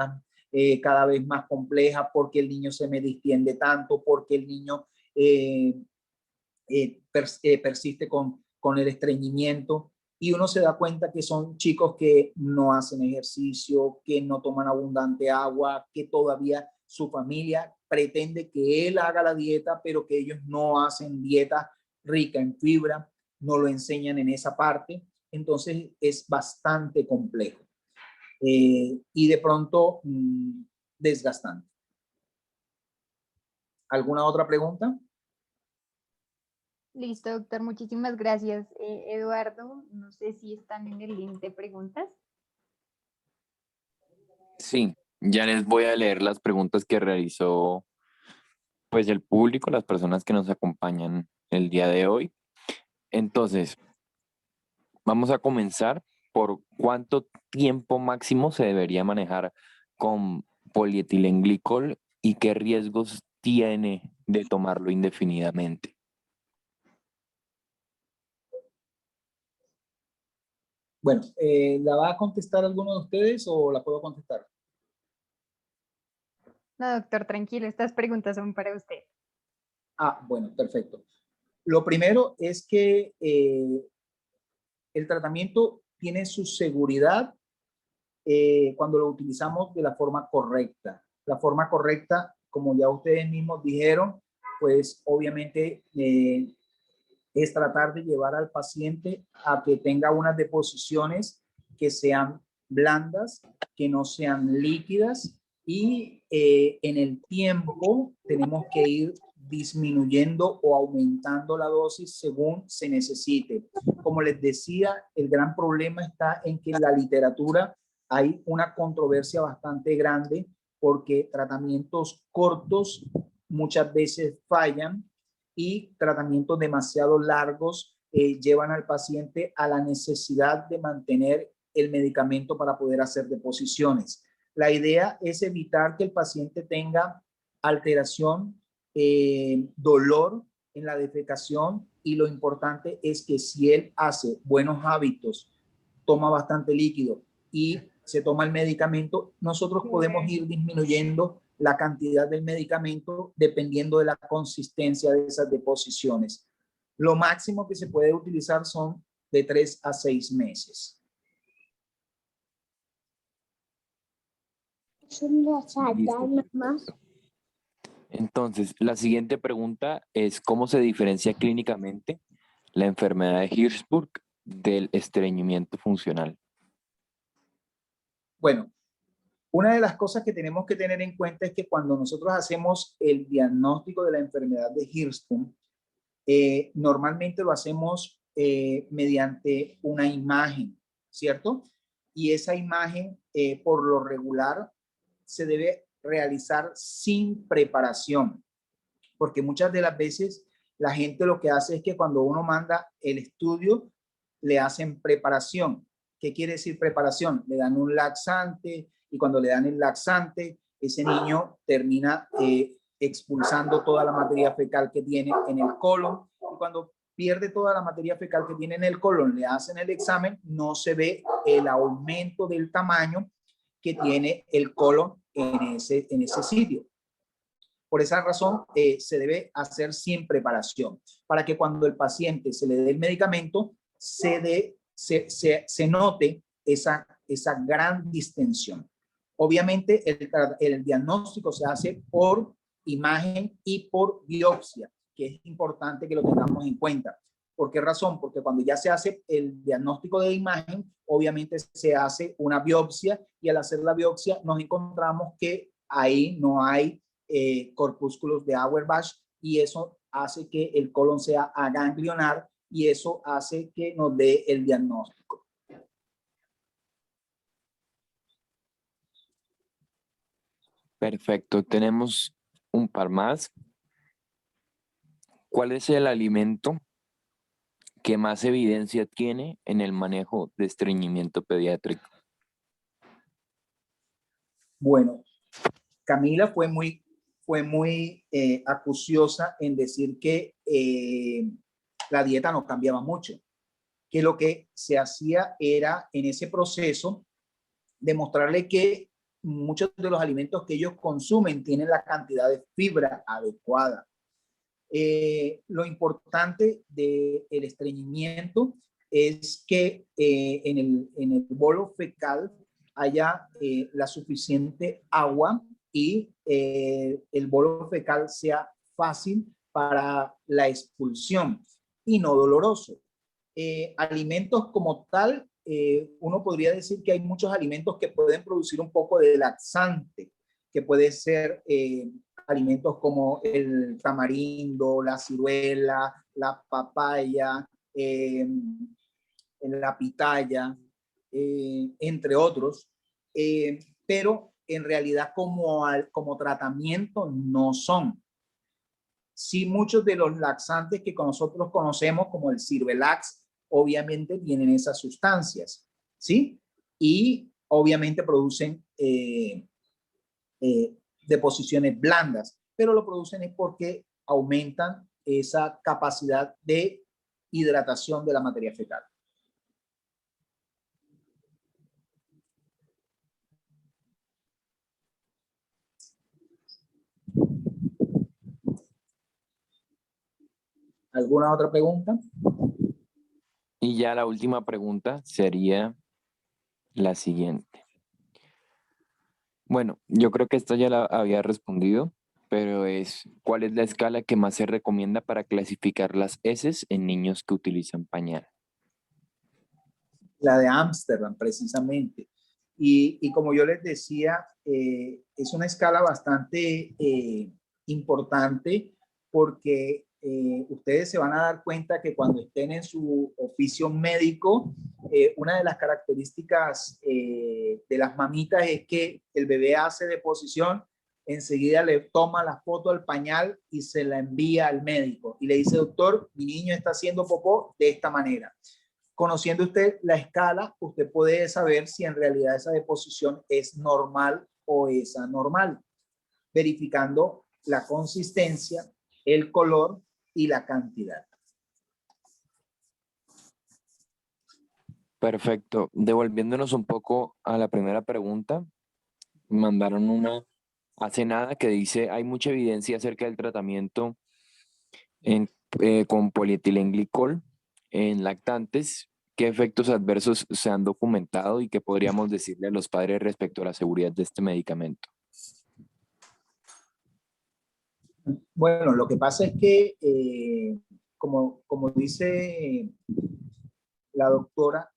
cada vez más complejas, por qué el niño se me distiende tanto, por qué el niño persiste con el estreñimiento. Y uno se da cuenta que son chicos que no hacen ejercicio, que no toman abundante agua, que todavía su familia pretende que él haga la dieta, pero que ellos no hacen dieta rica en fibra, no lo enseñan en esa parte. Entonces es bastante complejo y de pronto desgastante. ¿Alguna otra pregunta? Listo, doctor, muchísimas gracias. Eduardo, no sé si están en el link de preguntas. Sí, ya les voy a leer las preguntas que realizó pues el público, las personas que nos acompañan el día de hoy. Entonces, vamos a comenzar por cuánto tiempo máximo se debería manejar con polietilenglicol y qué riesgos tiene de tomarlo indefinidamente. Bueno, ¿la va a contestar alguno de ustedes o la puedo contestar? No, doctor, tranquilo, estas preguntas son para usted. Ah, bueno, perfecto. Lo primero es que el tratamiento tiene su seguridad cuando lo utilizamos de la forma correcta. La forma correcta, como ya ustedes mismos dijeron, pues obviamente es tratar de llevar al paciente a que tenga unas deposiciones que sean blandas, que no sean líquidas, y en el tiempo tenemos que ir disminuyendo o aumentando la dosis según se necesite. Como les decía, el gran problema está en que en la literatura hay una controversia bastante grande, porque tratamientos cortos muchas veces fallan y tratamientos demasiado largos llevan al paciente a la necesidad de mantener el medicamento para poder hacer deposiciones. La idea es evitar que el paciente tenga alteración, dolor en la defecación, y lo importante es que si él hace buenos hábitos, toma bastante líquido y se toma el medicamento, nosotros podemos ir disminuyendo la cantidad del medicamento dependiendo de la consistencia de esas deposiciones. Lo máximo que se puede utilizar son de 3 a 6 meses. Entonces, la siguiente pregunta es, ¿cómo se diferencia clínicamente la enfermedad de Hirschsprung del estreñimiento funcional? Bueno, una de las cosas que tenemos que tener en cuenta es que cuando nosotros hacemos el diagnóstico de la enfermedad de Hirschsprung, normalmente lo hacemos mediante una imagen, ¿cierto? Y esa imagen, por lo regular, se debe realizar sin preparación, porque muchas de las veces la gente lo que hace es que cuando uno manda el estudio, le hacen preparación. ¿Qué quiere decir preparación? Le dan un laxante, y cuando le dan el laxante, ese niño termina expulsando toda la materia fecal que tiene en el colon, y cuando pierde toda la materia fecal que tiene en el colon, le hacen el examen, no se ve el aumento del tamaño que tiene el colon en ese sitio. Por esa razón, se debe hacer sin preparación, para que cuando el paciente se le dé el medicamento, se note esa gran distensión. Obviamente, el diagnóstico se hace por imagen y por biopsia, que es importante que lo tengamos en cuenta. ¿Por qué razón? Porque cuando ya se hace el diagnóstico de imagen, obviamente se hace una biopsia, y al hacer la biopsia nos encontramos que ahí no hay corpúsculos de Auerbach, y eso hace que el colon sea aganglionar, y eso hace que nos dé el diagnóstico. Perfecto, tenemos un par más. ¿Cuál es el alimento que más evidencia tiene en el manejo de estreñimiento pediátrico? Bueno, Camila fue muy acuciosa en decir que la dieta no cambiaba mucho, que lo que se hacía era en ese proceso demostrarle que muchos de los alimentos que ellos consumen tienen la cantidad de fibra adecuada. Lo importante del estreñimiento es que en el bolo fecal haya la suficiente agua, y el bolo fecal sea fácil para la expulsión y no doloroso. Alimentos como tal, uno podría decir que hay muchos alimentos que pueden producir un poco de laxante, que puede ser alimentos como el tamarindo, la ciruela, la papaya, la pitaya, entre otros, pero en realidad como tratamiento no son. Sí, muchos de los laxantes que nosotros conocemos, como el Cirvelax, obviamente tienen esas sustancias, ¿sí? Y obviamente producen deposiciones blandas, pero lo producen es porque aumentan esa capacidad de hidratación de la materia fecal. ¿Alguna otra pregunta? Y ya la última pregunta sería la siguiente. Bueno, yo creo que esta ya la había respondido, pero ¿cuál es la escala que más se recomienda para clasificar las heces en niños que utilizan pañal? La de Ámsterdam, precisamente. Y como yo les decía, es una escala bastante importante, porque ustedes se van a dar cuenta que cuando estén en su oficio médico, una de las características de las mamitas es que el bebé hace deposición enseguida le toma la foto al pañal y se la envía al médico y le dice, doctor, mi niño está haciendo popó de esta manera. Conociendo usted la escala, usted puede saber si en realidad esa deposición es normal o es anormal, verificando la consistencia, el color y la cantidad. Perfecto. Devolviéndonos un poco a la primera pregunta, mandaron una hace nada que dice, hay mucha evidencia acerca del tratamiento con polietilenglicol en lactantes. ¿Qué efectos adversos se han documentado y qué podríamos decirle a los padres respecto a la seguridad de este medicamento? Bueno, lo que pasa es que, como dice la doctora,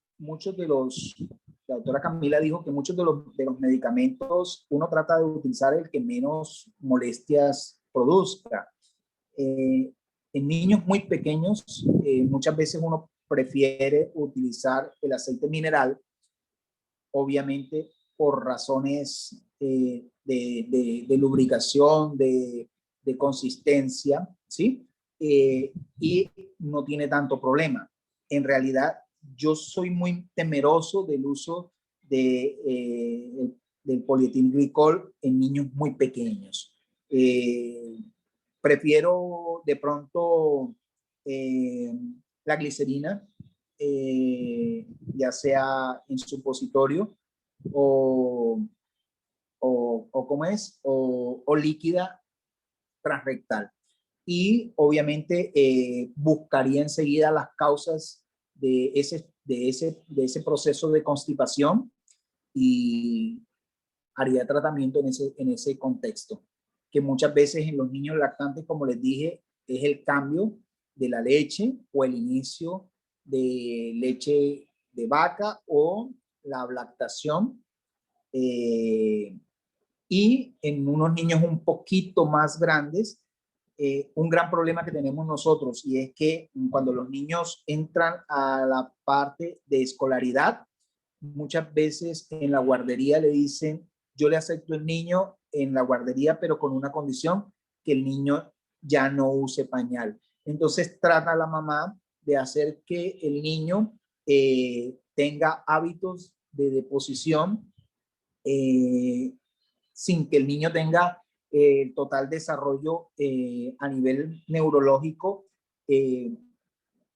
la doctora Camila dijo que muchos de los medicamentos uno trata de utilizar el que menos molestias produzca. En niños muy pequeños, muchas veces uno prefiere utilizar el aceite mineral, obviamente por razones de lubricación, de consistencia, ¿sí? Y no tiene tanto problema. En realidad, yo soy muy temeroso del uso del polietilenglicol en niños muy pequeños. Prefiero de pronto la glicerina, ya sea en supositorio o ¿cómo es? O líquida transrectal. Y obviamente buscaría enseguida las causas de ese proceso de constipación y haría tratamiento en ese contexto, que muchas veces en los niños lactantes, como les dije, es el cambio de la leche o el inicio de leche de vaca o la lactación. Y en unos niños un poquito más grandes, un gran problema que tenemos nosotros, y es que cuando los niños entran a la parte de escolaridad, muchas veces en la guardería le dicen, yo le acepto el niño en la guardería, pero con una condición, que el niño ya no use pañal. Entonces trata la mamá de hacer que el niño tenga hábitos de deposición sin que el niño tenga el total desarrollo a nivel neurológico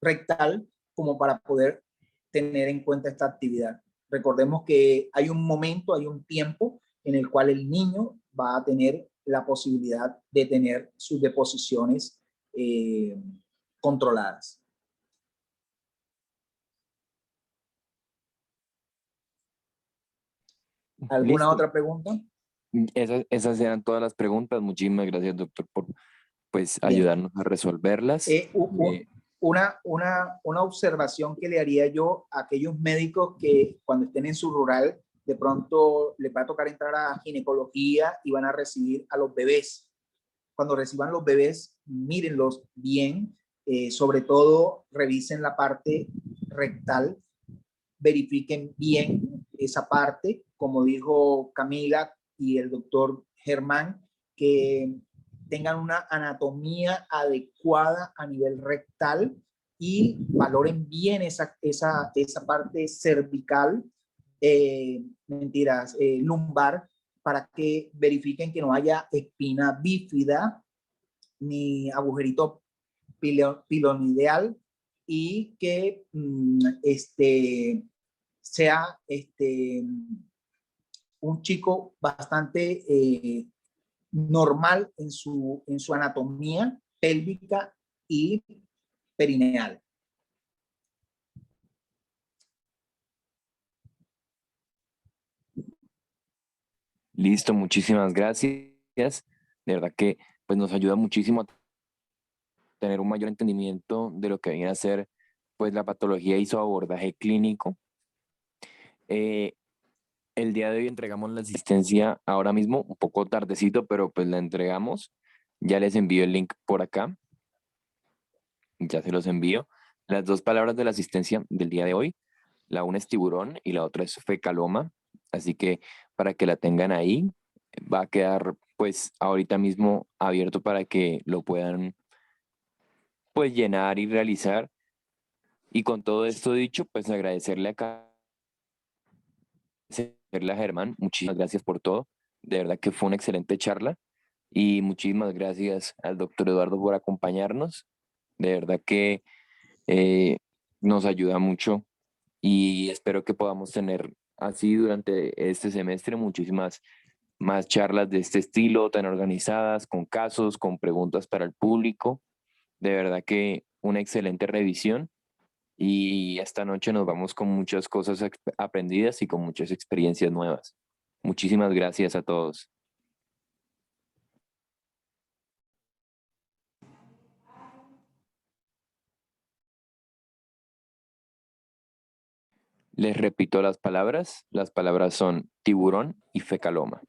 rectal, como para poder tener en cuenta esta actividad. Recordemos que hay un momento, hay un tiempo en el cual el niño va a tener la posibilidad de tener sus deposiciones controladas. ¿Alguna Listo. otra pregunta? Esas eran todas las preguntas. Muchísimas gracias, doctor, por pues Bien. ayudarnos a resolverlas. Una observación que le haría yo a aquellos médicos que cuando estén en su rural, de pronto les va a tocar entrar a ginecología y van a recibir a los bebés. Cuando reciban los bebés, mírenlos bien, sobre todo revisen la parte rectal, verifiquen bien esa parte, como dijo Camila y el doctor Germán, que tengan una anatomía adecuada a nivel rectal y valoren bien esa parte cervical, lumbar, para que verifiquen que no haya espina bífida ni agujerito pilonideal y que sea un chico bastante normal en su anatomía pélvica y perineal. Listo, muchísimas gracias. De verdad que pues nos ayuda muchísimo a tener un mayor entendimiento de lo que viene a ser pues la patología y su abordaje clínico. El día de hoy entregamos la asistencia ahora mismo, un poco tardecito, pero pues la entregamos. Ya les envío el link por acá. Ya se los envío. Las dos palabras de la asistencia del día de hoy, la una es tiburón y la otra es fecaloma. Así que para que la tengan ahí, va a quedar pues ahorita mismo abierto para que lo puedan pues llenar y realizar. Y con todo esto dicho, pues agradecerle a Germán, muchísimas gracias por todo. De verdad que fue una excelente charla y muchísimas gracias al doctor Eduardo por acompañarnos. De verdad que eh, nos ayuda mucho y espero que podamos tener así durante este semestre muchísimas más charlas de este estilo, tan organizadas, con casos, con preguntas para el público. De verdad que una excelente revisión y esta noche nos vamos con muchas cosas aprendidas y con muchas experiencias nuevas. Muchísimas gracias a todos. Les repito las palabras son tiburón y fecaloma.